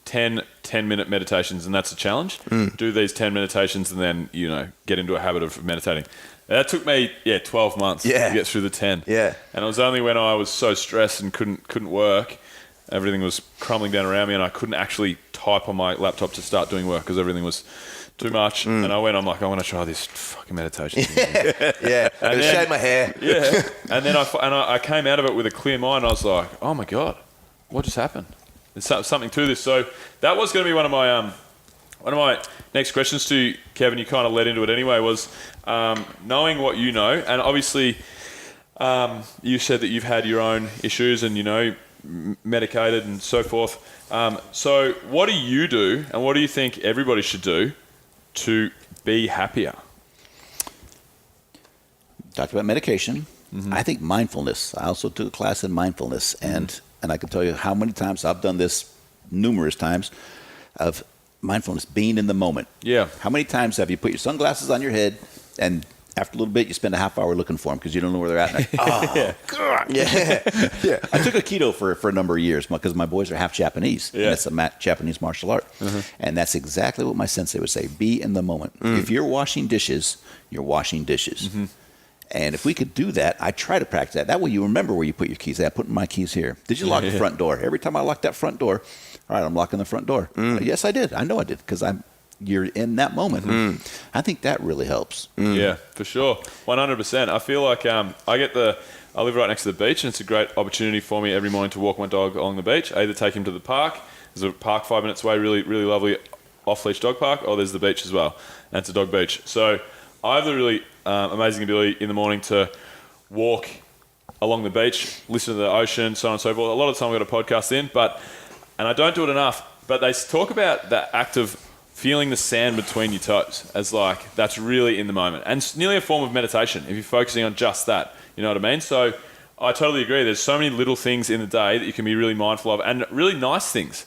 10-minute meditations, and that's a challenge. Do these 10 meditations and then, you know, get into a habit of meditating. That took me, 12 months to get through the 10. Yeah. And it was only when I was so stressed and couldn't work, everything was crumbling down around me, and I couldn't actually type on my laptop to start doing work because everything was too much. And I'm like, I want to try this fucking meditation thing. Yeah, And and then- shave my hair. Yeah. And then I came out of it with a clear mind. I was like, oh my God, what just happened? There's something to this. So that was going to be one of my next questions to you, Kevin. You kind of led into it anyway, was knowing what you know. And obviously you said that you've had your own issues and, medicated and so forth. So what do you do and what do you think everybody should do to be happier? Talked about medication. I think mindfulness. I also took a class in mindfulness, and I can tell you how many times I've done this, numerous times, of mindfulness, being in the moment. Yeah. How many times have you put your sunglasses on your head, and after a little bit, you spend a half hour looking for them because you don't know where they're at? And God. Yeah. I took a keto for a number of years because my boys are half Japanese. Yeah. And it's a Japanese martial art. And that's exactly what my sensei would say. Be in the moment. If you're washing dishes, you're washing dishes. And if we could do that, I try to practice that. That way you remember where you put your keys. I put my keys here. Did you lock the front door? Every time I lock that front door, all right, I'm locking the front door. Yes, I did. I know I did because you're in that moment. I think that really helps. Yeah, for sure. 100%. I feel like I live right next to the beach, and it's a great opportunity for me every morning to walk my dog along the beach. I either take him to the park. There's a park 5 minutes away, really, really lovely off-leash dog park, or there's the beach as well, and it's a dog beach. So I have the really amazing ability in the morning to walk along the beach, listen to the ocean, so on and so forth. A lot of the time I've got a podcast in, and I don't do it enough, but they talk about the act of feeling the sand between your toes as like, that's really in the moment. And it's nearly a form of meditation if you're focusing on just that. You know what I mean? So I totally agree. There's so many little things in the day that you can be really mindful of, and really nice things,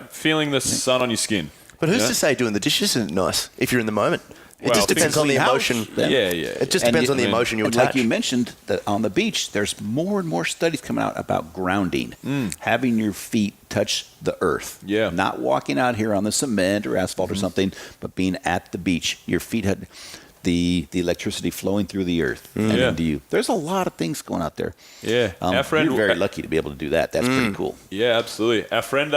feeling the sun on your skin. But who's to say doing the dishes isn't nice if you're in the moment? It Well, just depends on the clean emotion. house, Yeah. It just depends on the emotion you and attach. like you mentioned, that on the beach, there's more and more studies coming out about grounding, having your feet touch the earth. Yeah. Not walking out here on the cement or asphalt or something, but being at the beach. Your feet had the electricity flowing through the earth and Yeah. into you. There's a lot of things going out there. Yeah. Our friend, you're very lucky to be able to do that. That's pretty cool. Yeah, absolutely. Our friend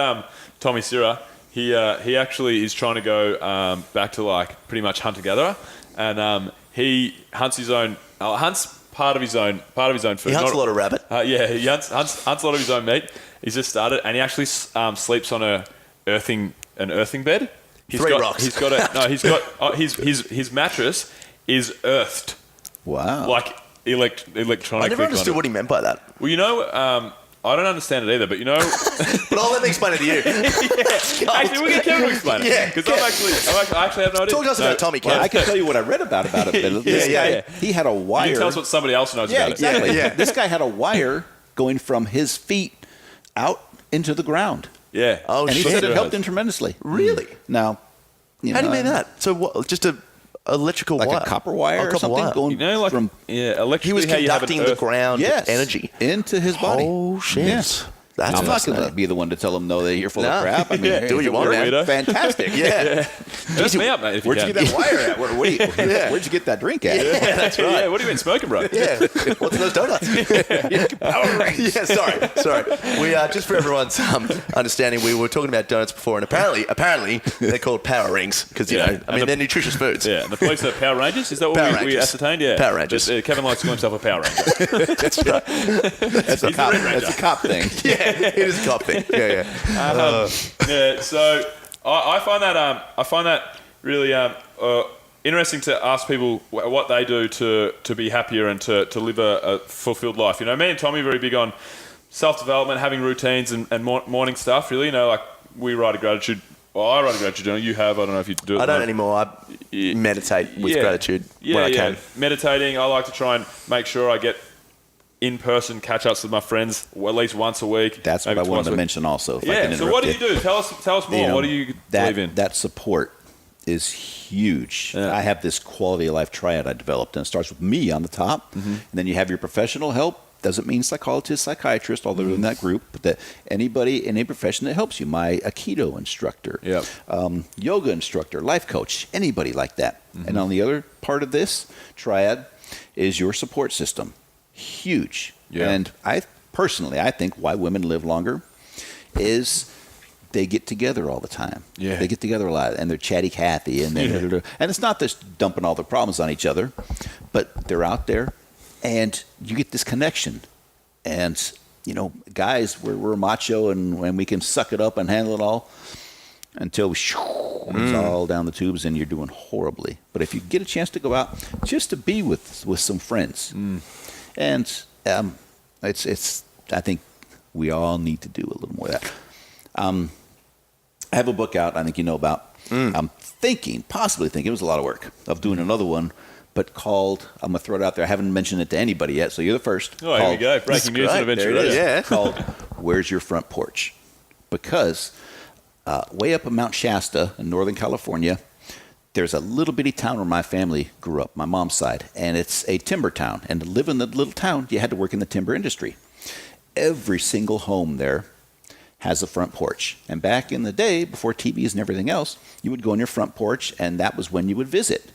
Tommy Sirra, he actually is trying to go back to like pretty much hunter gatherer, and he hunts his own hunts part of his own food. He hunts a lot of rabbit. Yeah, he hunts a lot of his own meat. He's just started, and he actually sleeps on an earthing bed. Three rocks. He's got his mattress is earthed, Wow. like electronic. I never understood what he meant by that. Well, I don't understand it either, but But I'll let me explain it to you. Actually, we'll get Kevin to explain it. Yeah, Because I actually have no idea. Talk to us about Tommy, Well, Kev. I can tell you what I read about it. But this Yeah. guy, he had a wire. You tell us what somebody else knows Yeah, about exactly. it. Yeah. This guy had a wire going from his feet out into the ground. Yeah. Oh, And he shit. said it helped him tremendously. Really? Now, How do you mean that? So what? Just a electrical like wire? a copper wire Oh, or copper something wire. going like from electrically He was how you have an conducting the earth- ground yes, energy into his body. Oh, shit. Yes. That's I'm not going to fascinating. be the one to tell him no, that you're full No. of crap. I mean, Yeah, do what you want, you're man. Fantastic. Yeah. Mess me up, mate, if you Where'd you can. get that wire at? Where'd you get that drink at? Yeah, that's right. Yeah, what have you been smoking, bro? Yeah. What's in those donuts? Power rings. Yeah, sorry. We just for everyone's understanding, we were talking about donuts before, and apparently they're called power rings because Yeah. they're nutritious foods. Yeah, and the police are Power Rangers. Is that what Power we Rangers. ascertained? Yeah, Power Rangers. But, Kevin likes to call himself a Power Ranger. That's right. That's a cop. That's a cop thing. Yeah, it is a cop thing. Yeah. Yeah, so I find that really interesting to ask people what they do to be happier and to live a fulfilled life. Me and Tommy are very big on self-development, having routines and morning stuff, really. Like we write a gratitude. Well, I write a gratitude journal. You have. I don't know if you do it. I don't anymore. I meditate with gratitude when I can. Meditating. I like to try and make sure I get in-person catch-ups with my friends at least once a week. That's what maybe I wanted twice a to week. mention also. If I Yeah. can So what do interrupt you do? Tell us more. What do you believe in? That support is huge. Yeah. I have this quality of life triad I developed, and it starts with me on the top, and then you have your professional help. Doesn't mean psychologist, psychiatrist, although they're in that group, but that anybody in a profession that helps you. My Aikido instructor, Yep. yoga instructor, life coach, anybody like that. And on the other part of this triad is your support system. Huge. Yeah. And I think why women live longer is they get together all the time. Yeah. They get together a lot, and they're chatty Cathy, and and it's not just dumping all their problems on each other, but they're out there, and you get this connection. And guys, we're macho, and we can suck it up and handle it all until it's all down the tubes, and you're doing horribly. But if you get a chance to go out, just to be with some friends, and it's I think we all need to do a little more of that. I have a book out I think you know about. I'm possibly thinking, it was a lot of work, of doing another one, but called, I'm going to throw it out there. I haven't mentioned it to anybody yet, so you're the first. Oh, here we go. Breaking news on Adventure There it is. Yeah. Called Where's Your Front Porch? Because way up in Mount Shasta in Northern California, there's a little bitty town where my family grew up, my mom's side, and it's a timber town. And to live in the little town, you had to work in the timber industry. Every single home there has a front porch. And back in the day, before TVs and everything else, you would go on your front porch, and that was when you would visit.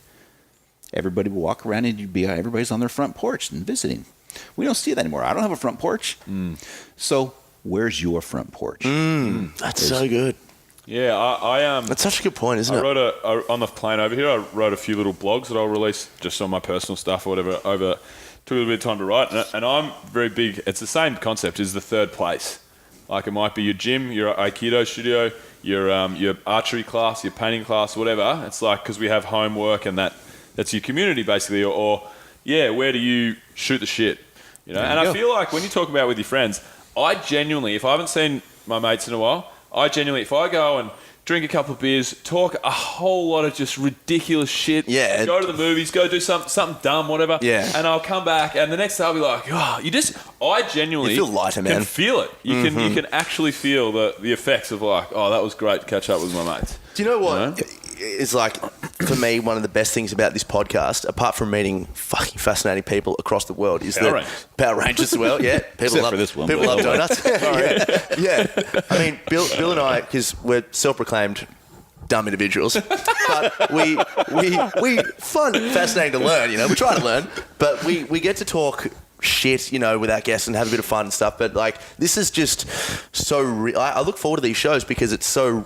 Everybody would walk around, and everybody's on their front porch and visiting. We don't see that anymore. I don't have a front porch. So where's your front porch? That's so good. Yeah, I That's such a good point, isn't I it? wrote on the plane over here. I wrote a few little blogs that I'll release just on my personal stuff or whatever. Took a little bit of time to write, and I'm very big. It's the same concept as the third place. Like it might be your gym, your Aikido studio, your archery class, your painting class, whatever. It's like because we have homework and that's your community basically, or where do you shoot the shit? And I feel like when you talk about it with your friends, I genuinely, if I haven't seen my mates in a while, if I go and drink a couple of beers, talk a whole lot of just ridiculous shit, go to the movies, go do something dumb, whatever, and I'll come back, and the next day I'll be like, I genuinely you feel lighter, man. can feel it. You can actually feel the effects of like, that was great to catch up with my mates. Do you know what? It's like, for me, one of the best things about this podcast, apart from meeting fucking fascinating people across the world, is Power Rangers as well. Yeah, people love this one. People love donuts. yeah. I mean, Bill and I, because we're self-proclaimed dumb individuals, but we fascinating to learn. We try to learn, but we get to talk shit, with our guests and have a bit of fun and stuff. But like, this is just so real. I look forward to these shows because it's so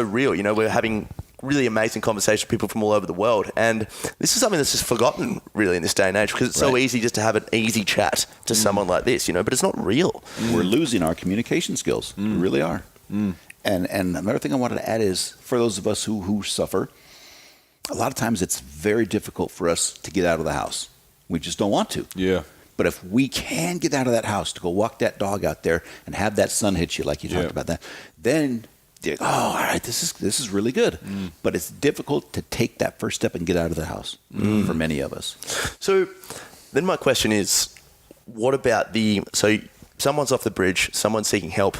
real. We're having really amazing conversations with people from all over the world, and this is something that's just forgotten really in this day and age because it's so easy just to have an easy chat to someone like this, but it's not real. We're losing our communication skills. We really are. And another thing I wanted to add is, for those of us who suffer, a lot of times it's very difficult for us to get out of the house. We just don't want to. Yeah. But if we can get out of that house to go walk that dog out there and have that sun hit you like you talked about that, then you're like, all right, this is really good. But it's difficult to take that first step and get out of the house for many of us. So then my question is, what about someone's off the bridge, someone's seeking help.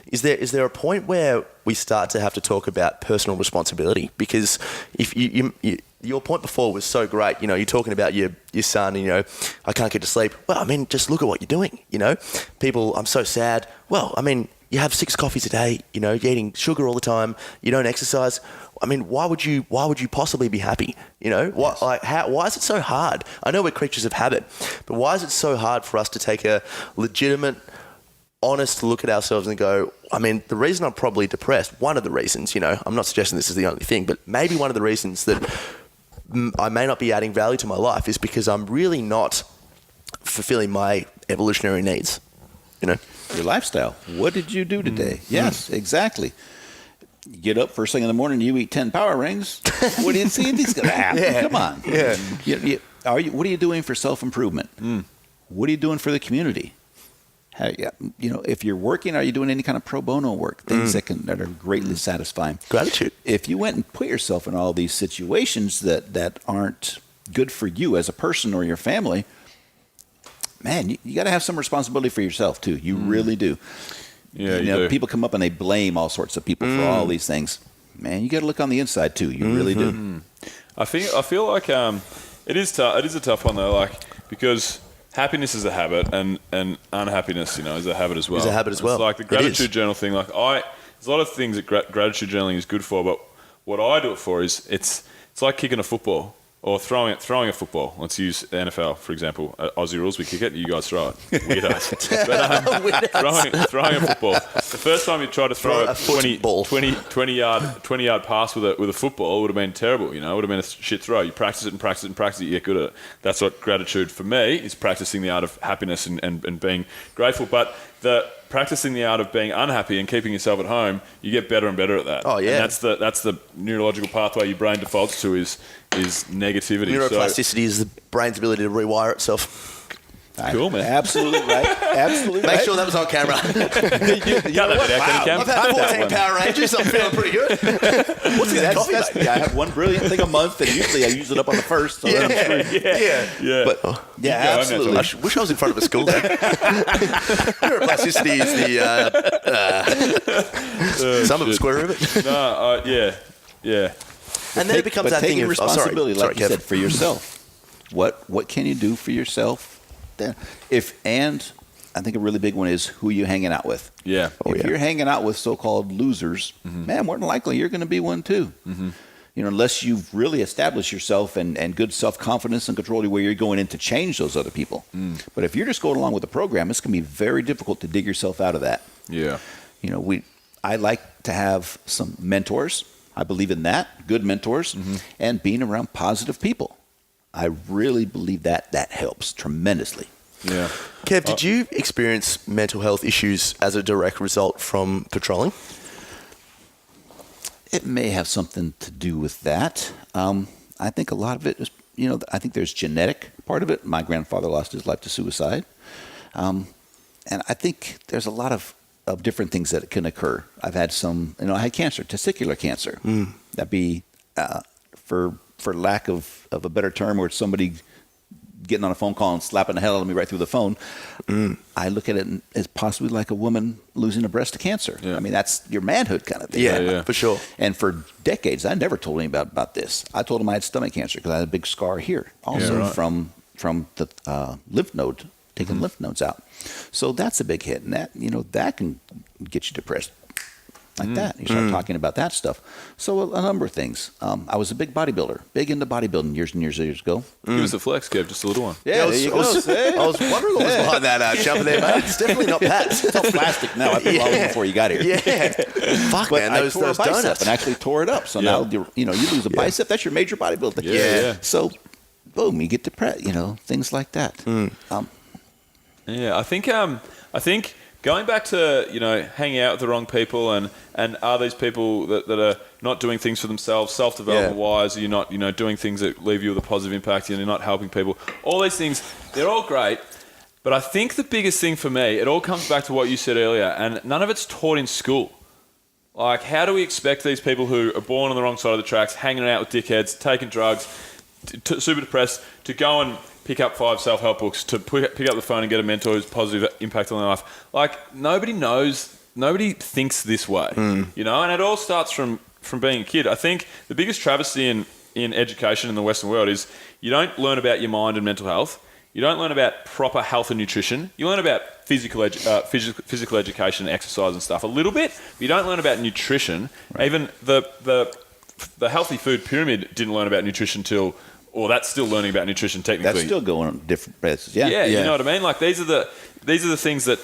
Is there a point where we start to have to talk about personal responsibility? Because if your point before was so great, you're talking about your son, and, I can't get to sleep. Well, I mean, just look at what you're doing, People, I'm so sad. Well, I mean, you have 6 coffees a day, you're eating sugar all the time, you don't exercise. I mean, why would you possibly be happy? Why is it so hard? I know we're creatures of habit, but why is it so hard for us to take a legitimate, honest look at ourselves and go, I mean, the reason I'm probably depressed, one of the reasons, I'm not suggesting this is the only thing, but maybe one of the reasons that I may not be adding value to my life is because I'm really not fulfilling my evolutionary needs, Your lifestyle. What did you do today? Yes, exactly. You get up first thing in the morning, you eat 10 power rings. What do you think is going to happen? Come on. Yeah. What are you doing for self-improvement? What are you doing for the community? If you're working, are you doing any kind of pro bono work? Things that are greatly satisfying. Gratitude. If you went and put yourself in all these situations that aren't good for you as a person or your family, man, you got to have some responsibility for yourself too. You really do. Yeah, you do. People come up and they blame all sorts of people for all these things. Man, you got to look on the inside too. You really do. I feel like it is tough. It is a tough one though, because happiness is a habit, and unhappiness, is a habit as well. Is a habit as well. It's like the gratitude journal thing. Like there's a lot of things that gratitude journaling is good for, but what I do it for is it's like kicking a football. Or throwing a football. Let's use the NFL, for example. Aussie rules, we kick it, you guys throw it. Weirdos. But throwing a football. The first time you tried to throw a 20 yard pass with a football would have been terrible, It would have been a shit throw. You practice it and practice it and practice it, you get good at it. That's what gratitude for me is, practicing the art of happiness and being grateful. But practicing the art of being unhappy and keeping yourself at home, you get better and better at that. Oh, yeah. And that's the neurological pathway your brain defaults to is negativity. Neuroplasticity is the brain's ability to rewire itself. Cool, man. Absolutely right. Absolutely Make right. sure that was on camera. I've I've had 14 Power Rangers. I'm feeling pretty good. What's in that coffee, mate? I have one brilliant thing a month, and usually I use it up on the first. So then I'm screwed. Yeah. But absolutely. I wish I was in front of a school then. Neuroplasticity is the sum of the square root of it. Yeah. And then it becomes that thing taking of responsibility, sorry, like you said, for yourself. What can you do for yourself? Then, and I think a really big one is who you hanging out with. Yeah. If you're hanging out with so-called losers, man, more than likely you're going to be one too. Mm-hmm. Unless you've really established yourself and good self-confidence and control where you're going in to change those other people. But if you're just going along with the program, it's going to be very difficult to dig yourself out of that. Yeah. I like to have some mentors. I believe in that, good mentors, and being around positive people. I really believe that helps tremendously. Yeah. Kev, did you experience mental health issues as a direct result from patrolling? It may have something to do with that. I think a lot of it is, I think there's genetic part of it. My grandfather lost his life to suicide. And I think there's a lot of different things that can occur. I've had I had cancer, testicular cancer. That'd be, for lack of a better term, or somebody getting on a phone call and slapping the hell out of me right through the phone. I look at it as possibly like a woman losing a breast to cancer. Yeah. I mean, that's your manhood kind of thing. Yeah, for sure. And for decades, I never told anybody about this. I told them I had stomach cancer because I had a big scar here, also from the lymph node, taking lymph nodes out. So that's a big hit, and that can get you depressed. Like that. You start talking about that stuff. So a number of things. I was a big bodybuilder, big into bodybuilding years and years ago. Give us a flex, Kev, just a little one. Yeah, there you go. I was wondering what was behind that jump there, mate. It's definitely not Pat's. It's all plastic now. I put it all before you got here. Yeah. Fuck, But man, I those tore a bicep donuts. and actually tore it up. So now you lose a bicep. That's your major bodybuilding. Yeah. So, boom, you get depressed. Things like that. Yeah, I think going back to hanging out with the wrong people and are these people that are not doing things for themselves, self-development wise, are you not doing things that leave you with a positive impact, and you're not helping people. All these things, they're all great, but I think the biggest thing for me, it all comes back to what you said earlier, and none of it's taught in school. Like, how do we expect these people who are born on the wrong side of the tracks, hanging out with dickheads, taking drugs, super depressed, to go and pick up 5 self-help books, to pick up the phone and get a mentor who's positive impact on their life? Like, nobody thinks this way, and it all starts from being a kid. I think the biggest travesty in education in the Western world is you don't learn about your mind and mental health. You don't learn about proper health and nutrition. You learn about physical education and exercise and stuff a little bit, but you don't learn about nutrition. Right. Even the healthy food pyramid didn't learn about nutrition till... Or that's still learning about nutrition technically. That's still going on different places. Yeah, you know what I mean? Like, these are the things that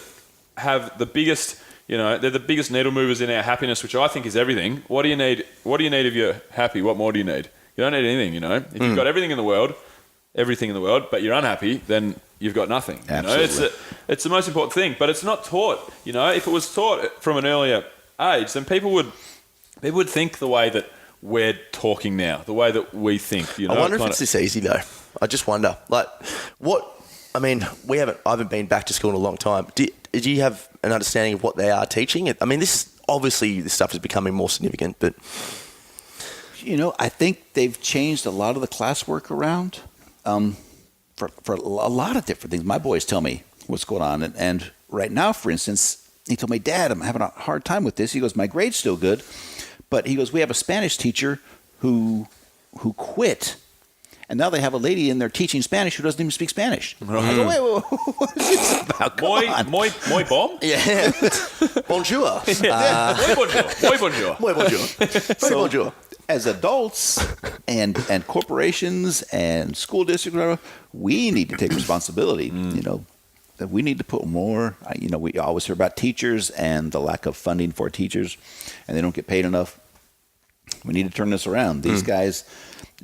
have the biggest, they're the biggest needle movers in our happiness, which I think is everything. What do you need? What do you need if you're happy? What more do you need? You don't need anything, If you've got everything in the world, but you're unhappy, then you've got nothing. Absolutely. It's the most important thing, but it's not taught. If it was taught from an earlier age, then people would think the way that we're talking now, the way that we think. I wonder if it's this easy though. I just wonder, I haven't been back to school in a long time. Do you have an understanding of what they are teaching? I mean, this stuff is becoming more significant, but I think they've changed a lot of the classwork around for a lot of different things. My boys tell me what's going on, and right now, for instance, he told me, "Dad, I'm having a hard time with this." He goes, "My grade's still good." But he goes, "We have a Spanish teacher who quit, and now they have a lady in there teaching Spanish who doesn't even speak Spanish." I go, wait, what is this about? Muy bom? Yeah. Bonjour. Muy bonjour. Muy bonjour. Very bonjour. as adults and corporations and school districts, whatever, we need to take responsibility. You know, that we need to put more. You know, we always hear about teachers and the lack of funding for teachers, and they don't get paid enough. We need to turn this around. These guys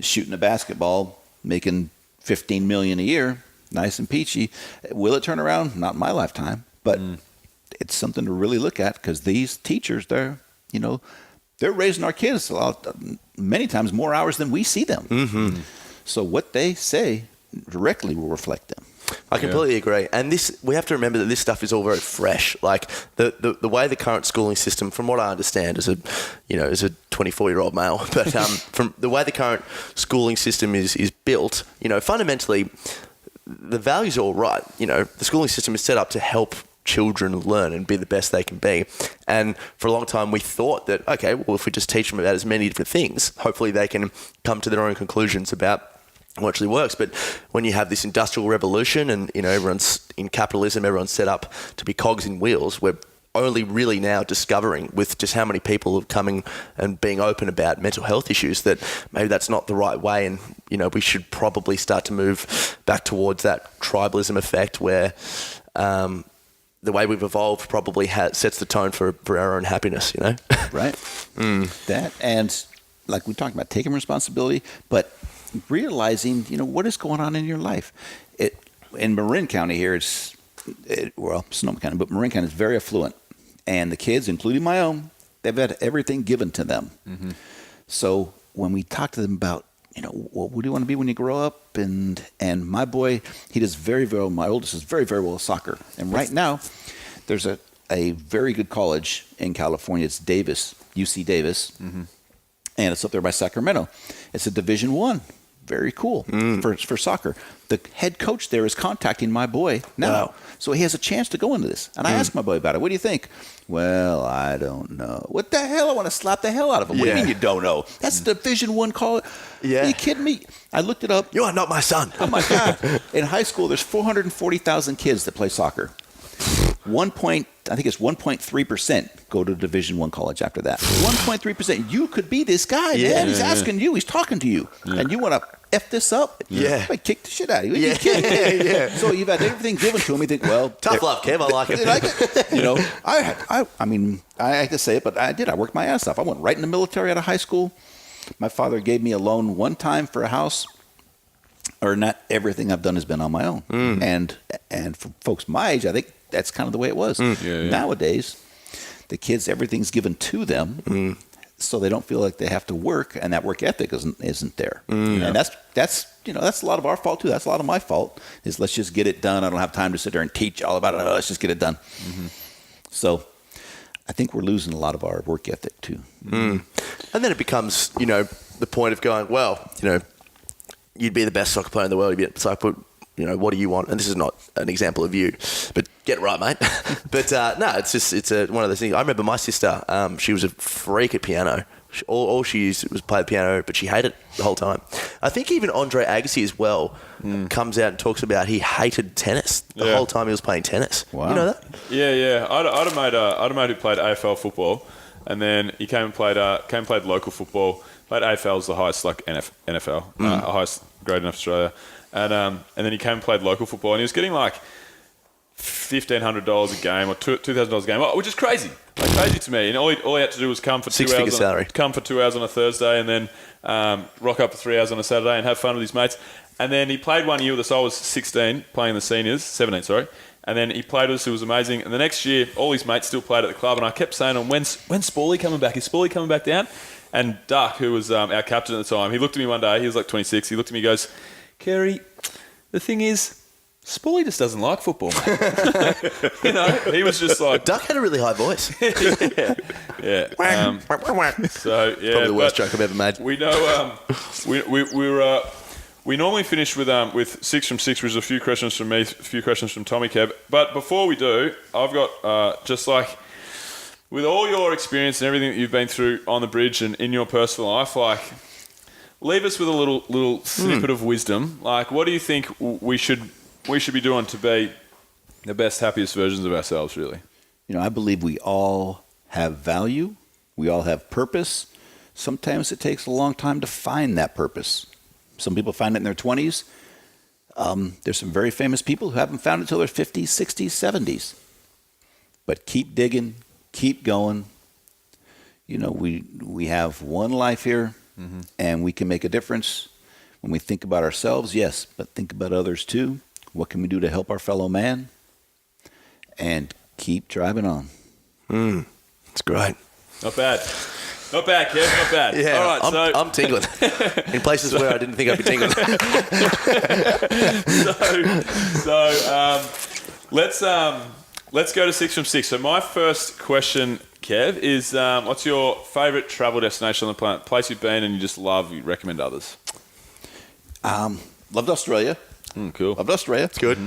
shooting a basketball, making $15 million a year, nice and peachy. Will it turn around? Not in my lifetime, but it's something to really look at, because these teachers, they're raising our kids many times more hours than we see them. So what they say directly will reflect them. I completely agree. And we have to remember that this stuff is all very fresh. Like the way the current schooling system, from what I understand as a 24-year-old male, but from the way the current schooling system is built, fundamentally the values are all right. The schooling system is set up to help children learn and be the best they can be. And for a long time we thought that, okay, well, if we just teach them about as many different things, hopefully they can come to their own conclusions about what actually works. But when you have this industrial revolution and everyone's in capitalism, everyone's set up to be cogs in wheels, we're only really now discovering, with just how many people are coming and being open about mental health issues, that maybe that's not the right way. And we should probably start to move back towards that tribalism effect, where the way we've evolved probably sets the tone for our own happiness. Right. That, and like we talked about, taking responsibility, but realizing, what is going on in your life. In Marin County here, Sonoma County, but Marin County is very affluent. And the kids, including my own, they've had everything given to them. So when we talk to them about, what do you want to be when you grow up? And my boy, he does very, very well. My oldest is very, very well at soccer. And right now, there's a very good college in California. It's Davis, UC Davis. And it's up there by Sacramento. It's a Division I. Very cool for soccer. The head coach there is contacting my boy now. Wow. So he has a chance to go into this. And I asked my boy about it. What do you think? Well, I don't know. What the hell? I want to slap the hell out of him. What do you mean you don't know? That's Division I college. Yeah. Are you kidding me? I looked it up. You are not my son. Oh, my God. In high school, there's 440,000 kids that play soccer. I think it's 1.3% go to Division I college after that. 1.3%. You could be this guy, man. He's asking you. He's talking to you. And you want to F this up? Yeah. I kick the shit out of you. Yeah. So you've had everything given to him. You think, well. Tough love, Kev. I like it. I mean, I hate to say it, but I did. I worked my ass off. I went right in the military out of high school. My father gave me a loan one time for a house. Or not everything I've done has been on my own. And for folks my age, I think that's kind of the way it was. Nowadays, the kids, everything's given to them, so they don't feel like they have to work, and that work ethic isn't there. And that's a lot of our fault too. That's a lot of my fault. Is let's just get it done. I don't have time to sit there and teach all about it. Let's just get it done. So I think we're losing a lot of our work ethic too. And then it becomes the point of going, well, you'd be the best soccer player in the world. It's like, what do you want? And this is not an example of you, but get it right, mate. But no, it's one of those things. I remember my sister, she was a freak at piano. All she used was play the piano, but she hated it the whole time. I think even Andre Agassi as well comes out and talks about he hated tennis the whole time he was playing tennis. Wow. You know that? Yeah. I had a mate who played AFL football, and then he came and played local football. Played AFL is the highest, like NFL, highest grade in Australia. And then he came and played local football, and he was getting like $1,500 a game or $2,000 a game, which is crazy, like crazy to me. And all he had to do was come for 2 hours. Come for 2 hours on a Thursday, and then rock up for 3 hours on a Saturday and have fun with his mates. And then he played 1 year with us. I was 17, sorry. And then he played with us. It was amazing. And the next year, all his mates still played at the club, and I kept saying, when's Spaulley coming back? Is Spaulley coming back down? And Duck, who was our captain at the time, he looked at me one day. He was like 26. He looked at me and goes, Kerry, the thing is, Spaulley just doesn't like football, mate. He was just like... Duck had a really high voice. Yeah. So, yeah. Probably the worst joke I've ever made. We know... we normally finish with 6 from 6, which is a few questions from me, a few questions from Tommy Kev. But before we do, I've got just like... With all your experience and everything that you've been through on the bridge and in your personal life, like... Leave us with a little snippet of wisdom. Like, what do you think we should be doing to be the best, happiest versions of ourselves, really? I believe we all have value. We all have purpose. sometimes it takes a long time to find that purpose. Some people find it in their 20s. There's some very famous people who haven't found it until their 50s, 60s, 70s. But keep digging, keep going. You know, we have one life here, and we can make a difference. When we think about ourselves, yes, but think about others too. What can we do to help our fellow man? And keep driving on. That's great. Not bad. Not bad, Kev. Not bad. Yeah, all right, I'm tingling in places where I didn't think I'd be tingling. Let's go to 6 from 6. So my first question, Kev, is what's your favourite travel destination on the planet? Place you've been and you just love, you recommend others? Loved Australia. Cool. Loved Australia. It's good.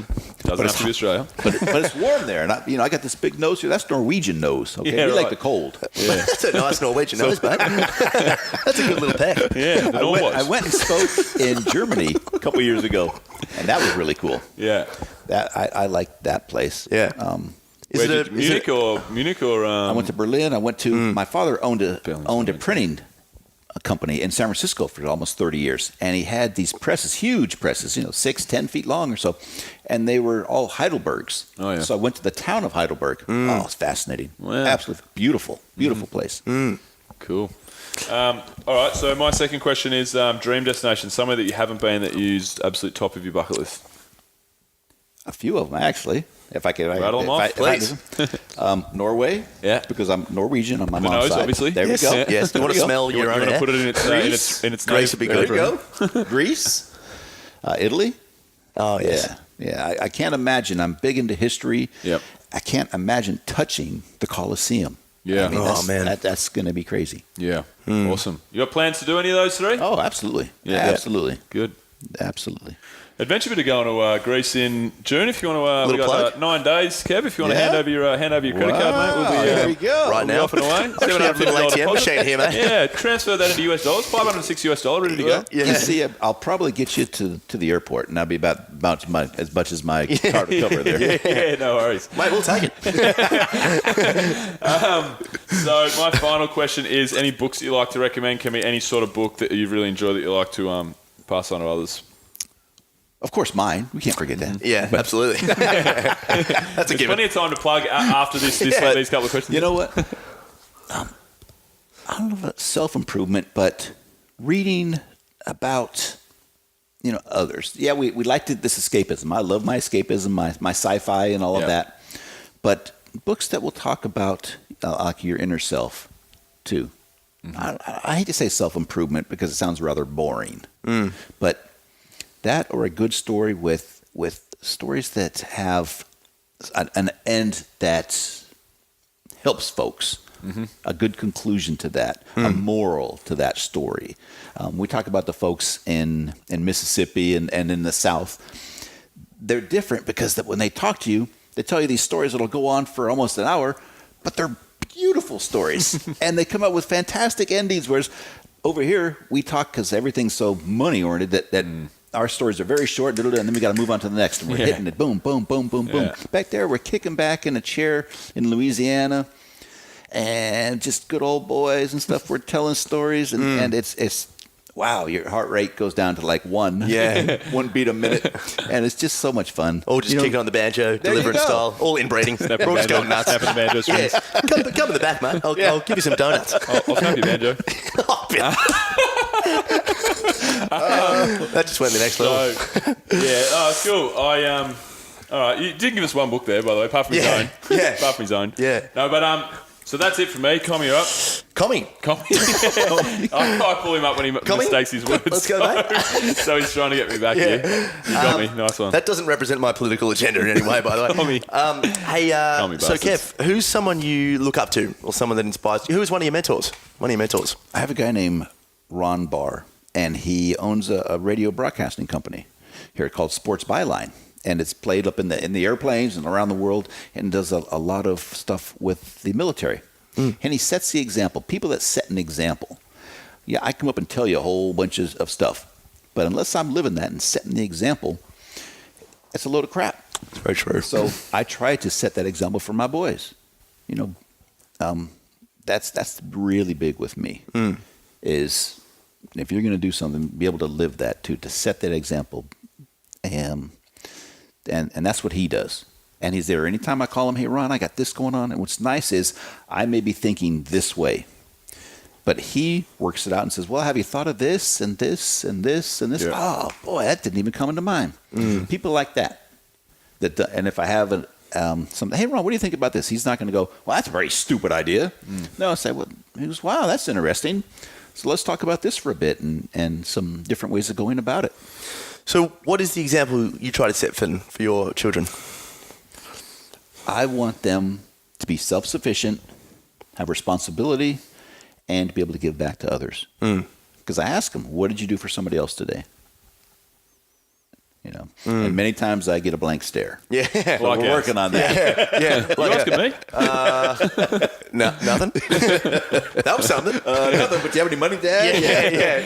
Doesn't have to be Australia. But it's warm there. And I got this big nose here. That's Norwegian nose. Okay, Yeah, we like right. the cold. Yeah. That's a nice Norwegian nose, mate. That's a good little peck. Yeah, the I went and spoke in Germany a couple years ago, and that was really cool. Yeah. That I liked that place. Yeah. Munich or I went to Berlin. I went to my father owned a Berlin's printing company in San Francisco for almost 30 years, and he had these presses, huge presses, 6-10 feet long or so, and they were all Heidelbergs. Oh, yeah. So I went to the town of Heidelberg. Oh, it's fascinating. Wow. Absolutely beautiful place. Cool. All right, so my second question is dream destination, somewhere that you haven't been that you use absolute top of your bucket list. A few of them, actually. If I could Rattle them off, please. Norway. Yeah. Because I'm Norwegian on my The mom's nose, side. obviously. There Yes. we go. Yes. Do you want to smell You your want own to air? put it in its Greece would be good. There we go. Greece. Italy. Oh, yes. Yeah. I can't imagine. I'm big into history. Yep. I can't imagine touching the Colosseum. Yeah. I mean, Oh, man. That's going to be crazy. Yeah. Awesome. You got plans to do any of those three? Oh, absolutely. Yeah. Absolutely. Good. Absolutely. Adventure bit of going to Greece in June if you want to. We Little got plug. 9 days, Kev. If you want to Yeah. hand over your credit card, mate, we'll be there we go. Right we'll be now. off and away. Actually, have a little $750 ATM deposit. machine here, mate. Yeah, transfer that into US dollars. $506 ready to go. Yeah. You see, I'll probably get you to the airport, and that'll be about as much as my card will cover there. Yeah, no worries. Mate, we'll take it. So my final question is: any books that you like to recommend? Can be any sort of book that you've really enjoyed that you like to pass on to others. Of course, mine. We can't forget that. Yeah, absolutely. That's a There's given. plenty of time to plug after these couple of questions. You know what? I don't know about self-improvement, but reading about, others. Yeah, we like this escapism. I love my escapism, my sci-fi and all of Yeah. that. But books that will talk about like your inner self, too. I hate to say self-improvement because it sounds rather boring. But that or a good story with stories that have an end that helps folks. A good conclusion to that, a moral to that story. We talk about the folks in Mississippi and in the South. They're different because when they talk to you, they tell you these stories that'll go on for almost an hour, but they're beautiful stories. And they come up with fantastic endings, whereas over here, we talk because everything's so money-oriented that our stories are very short, and then we got to move on to the next, and we're hitting it, boom, boom, boom, boom, boom. Yeah. Back there, we're kicking back in a chair in Louisiana, and just good old boys and stuff. We're telling stories, and it's wow, your heart rate goes down to like 1. Yeah. 1 beat a minute, and it's just so much fun. Or just kicking on the banjo, There you deliverance go. style, all inbreeding. We're all just going nuts. Snapping the banjo Yeah, strings. come in the back, mate. I'll give you some donuts. I'll snap your banjo. That just went the next level. Cool. All right. You did give us one book there, by the way, apart from his own. Yeah. Apart from his own. Yeah. No, but so that's it for me. Comey, you're up. Coming. I pull him up when he mistakes his words. Let's go, mate. So he's trying to get me back here. You got me. Nice one. That doesn't represent my political agenda in any way, by the way. Comey. Hey, Comey so bastards. Kev, who's someone you look up to or someone that inspires you? Who is one of your mentors? I have a guy named Ron Barr, and he owns a radio broadcasting company here called Sports Byline. And it's played up in the airplanes and around the world, and does a lot of stuff with the military. And he sets the example. People that set an example. Yeah, I come up and tell you a whole bunch of stuff, but unless I'm living that and setting the example, it's a load of crap. That's very true. So I try to set that example for my boys. That's really big with me. is if you're going to do something, be able to live that too, to set that example. And that's what he does. And he's there anytime I call him, hey, Ron, I got this going on. And what's nice is I may be thinking this way, but he works it out and says, well, have you thought of this and this and this and this? Yeah. Oh, boy, that didn't even come into mind. People like that. And if I have something, hey, Ron, what do you think about this? He's not going to go, well, that's a very stupid idea. No, I say, well, he goes, wow, that's interesting. So let's talk about this for a bit and some different ways of going about it. So what is the example you try to set for your children? I want them to be self-sufficient, have responsibility, and to be able to give back to others. Because I ask them, what did you do for somebody else today? And many times I get a blank stare. Yeah. So we're working on that. Yeah. You asking me? No, nothing. That was something. Nothing, but do you have any money, Dad?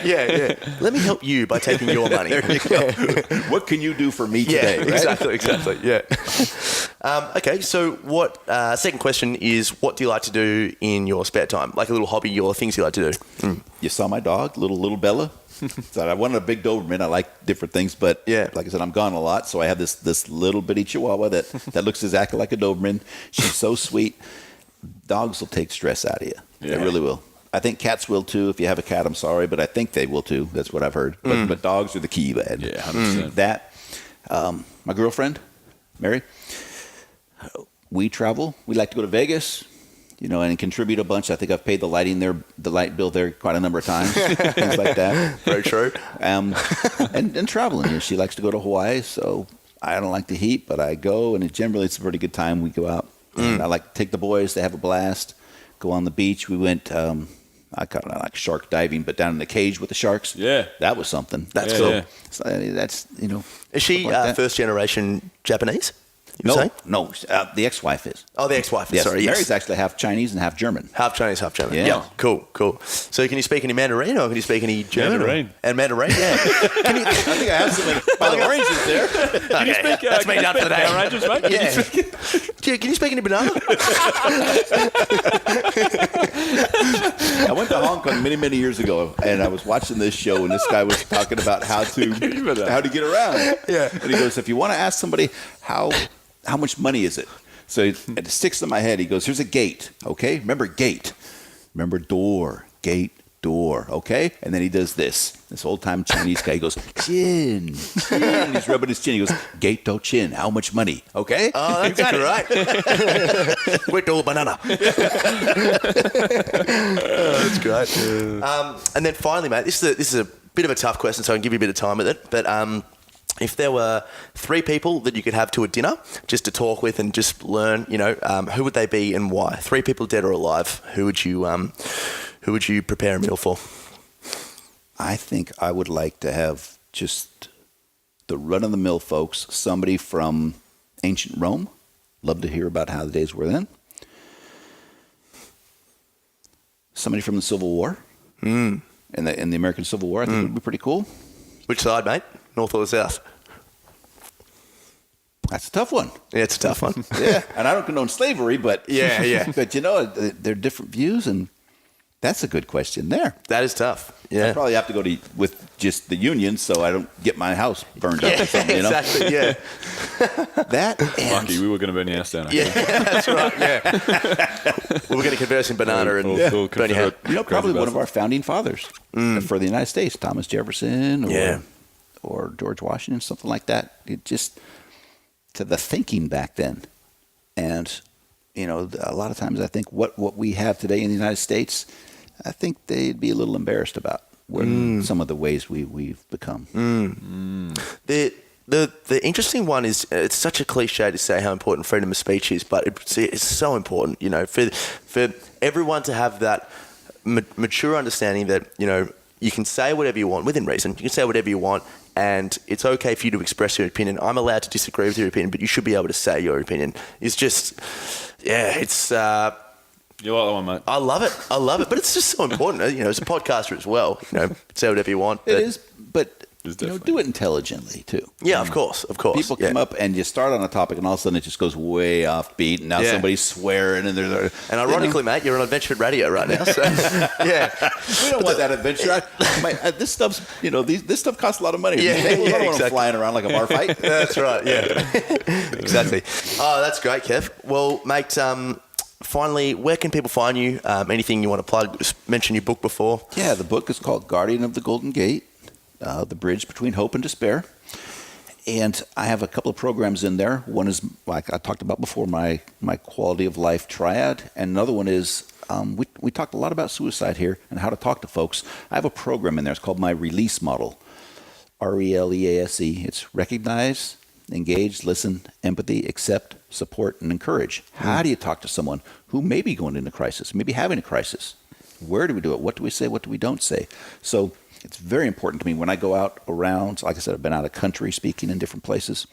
Yeah. Let me help you by taking your money. There you go. What can you do for me today? Right? Exactly. Yeah. Okay, so what? Second question is, what do you like to do in your spare time? Like a little hobby or things you like to do? You saw my dog, little Bella. So I wanted a big Doberman. I like different things, but like I said, I'm gone a lot. So I have this little bitty Chihuahua that looks exactly like a Doberman. She's so sweet. Dogs will take stress out of you. Yeah. They really will. I think cats will too. If you have a cat, I'm sorry, but I think they will too. That's what I've heard. But dogs are the key, lad. Yeah, 100%. That, my girlfriend, Mary, we travel. We like to go to Vegas. And contribute a bunch. I think I've paid the light bill there quite a number of times, things like that. Very true. And traveling. She likes to go to Hawaii, so I don't like the heat, but I go, and generally it's a pretty good time. We go out. And I like to take the boys. They have a blast. Go on the beach. We went, I like shark diving, but down in the cage with the sharks. Yeah. That was something. That's cool. Yeah. So, that's, Is she first generation Japanese? No, the ex-wife is. Oh, the ex-wife. Yes. Sorry, yes. Mary's actually half Chinese and half German. Half Chinese, half German. Yeah. Cool. So can you speak any Mandarin or can you speak any German? Mandarin. And Mandarin, yeah. I think I have some by the oranges there. Can you speak, that's me done for the day. Power Rangers, mate? Yeah. Can you speak any banana? I went to Hong Kong many years ago, and I was watching this show, and this guy was talking about how to get around. Yeah. And he goes, if you want to ask somebody how much money is it? So it sticks in my head. He goes, here's a gate, okay? Remember gate. Remember door, gate, door, okay? And then he does this. This old-time Chinese guy, he goes, chin. And he's rubbing his chin. He goes, gate to chin. How much money? Okay? Oh, that's right. Wait, do banana. That's great. And then finally, mate, this is a bit of a tough question, so I can give you a bit of time with it. But if there were 3 people that you could have to a dinner just to talk with and just learn, who would they be and why? 3 people, dead or alive. Who would you prepare a meal for? I think I would like to have just the run-of-the-mill folks, somebody from ancient Rome. Love to hear about how the days were then. Somebody from the Civil War. In the American Civil War, I think would be pretty cool. Which side, mate? North or the South? That's a tough one. Yeah, it's a tough one. Yeah, and I don't condone slavery, but yeah. But there are different views, and that's a good question there. That is tough. Yeah, I probably have to go with just the Union, so I don't get my house burned up or something. Exactly. Yeah. That Lucky we were going to burn your house down. Yeah, that's right. Yeah. We're going to converse in banana and burn your house. Probably one of our founding fathers for the United States, Thomas Jefferson, or George Washington, something like that. It just to the thinking back then, and a lot of times I think what we have today in the United States, I think they'd be a little embarrassed about some of the ways we've become. The interesting one is, it's such a cliche to say how important freedom of speech is, but it's so important, for everyone to have that mature understanding that, you can say whatever you want within reason. You can say whatever you want, and it's okay for you to express your opinion. I'm allowed to disagree with your opinion, but you should be able to say your opinion. It's just, it's... You like that one, mate? I love it, but it's just so important. As a podcaster as well, say whatever you want. It is, but do it intelligently too. Yeah, of course. People come up and you start on a topic, and all of a sudden it just goes way off beat, and now somebody's swearing, and they're and ironically, mate, you're on Adventure Radio right now, so yeah. We don't want that adventure. This stuff's, this stuff costs a lot of money. Yeah, I don't want exactly. them flying around like a bar fight. That's right. Yeah, exactly. Oh, that's great, Kev. Well, mate, finally, where can people find you? Anything you want to plug? Just mention your book before. Yeah, the book is called Guardian of the Golden Gate, The Bridge Between Hope and Despair. And I have a couple of programs in there. One is, like I talked about before, my quality of life triad. And another one is, we talked a lot about suicide here and how to talk to folks. I have a program in there. It's called my Release Model, RELEASE. It's recognize, engage, listen, empathy, accept, support, and encourage. How do you talk to someone who may be going into crisis, maybe having a crisis? Where do we do it? What do we say? What do we don't say? So it's very important to me when I go out around, like I said, I've been out of country speaking in different places,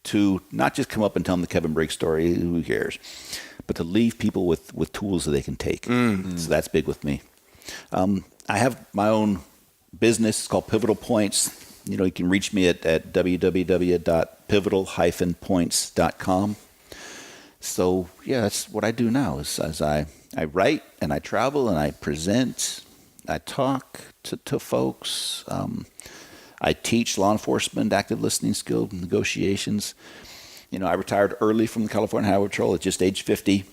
to not just come up and tell them the Kevin Briggs story, who cares, but to leave people with tools that they can take. So that's big with me. I have my own business. It's called Pivotal Points. You can reach me at www.pivotal-points.com. So, yeah, that's what I do now. Is as I write and I travel and I present, I talk to folks. I teach law enforcement, active listening skill, negotiations. I retired early from the California Highway Patrol at just age 50.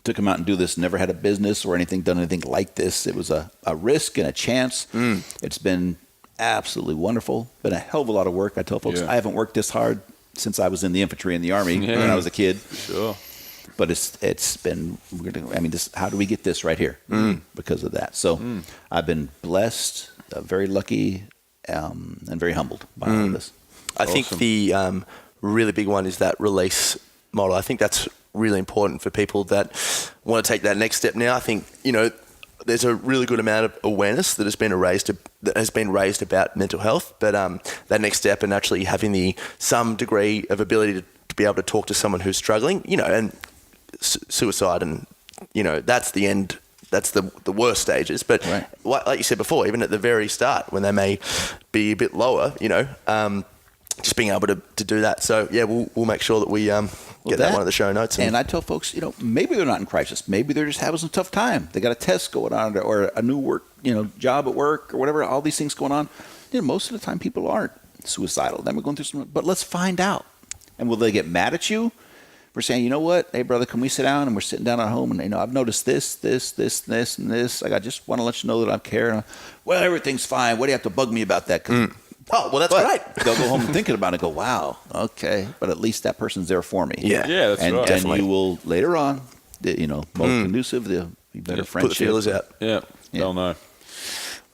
Took him out and do this. Never had a business or done anything like this. It was a risk and a chance. It's been absolutely wonderful. Been a hell of a lot of work. I tell folks I haven't worked this hard since I was in the infantry in the Army when I was a kid. Sure. But it's been, how do we get this right here? Because of that. So I've been blessed, very lucky, and very humbled by all of this. I think the really big one is that release model. I think that's really important for people that want to take that next step now. I think, there's a really good amount of awareness that has been raised about mental health, but that next step and actually having some degree of ability to be able to talk to someone who's struggling, and suicide and, that's the end. That's the worst stages. But like you said before, even at the very start when they may be a bit lower, just being able to do that. So, yeah, we'll make sure that we get that one of the show notes. And I tell folks, maybe they're not in crisis. Maybe they're just having some tough time. They got a test going on or a new work, job at work or whatever, all these things going on. Most of the time people aren't suicidal. Then we're going through some, but let's find out. And will they get mad at you? We're saying, you know what? Hey, brother, can we sit down? And we're sitting down at home and, I've noticed this, and this. I just want to let you know that I care. Well, everything's fine. What do you have to bug me about that? Oh, well, that's great. They'll go home and thinking about it and go, wow, okay. But at least that person's there for me. Yeah, that's right. And Definitely. you will, later on, more conducive, there'll be better friendship. Put the feelers out. Yeah, they'll know.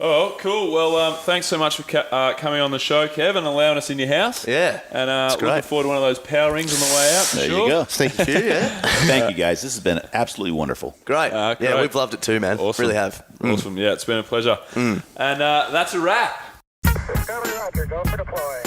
Oh, cool. Well, thanks so much for coming on the show, Kev, and allowing us in your house. Yeah, and looking forward to one of those power rings on the way out. There you go. Thank you. Yeah. Thank you, guys. This has been absolutely wonderful. Great. Great. Yeah, we've loved it too, man. Awesome. Really have. Awesome. Yeah, it's been a pleasure. And that's a wrap. Discovery Roger, go for deploy.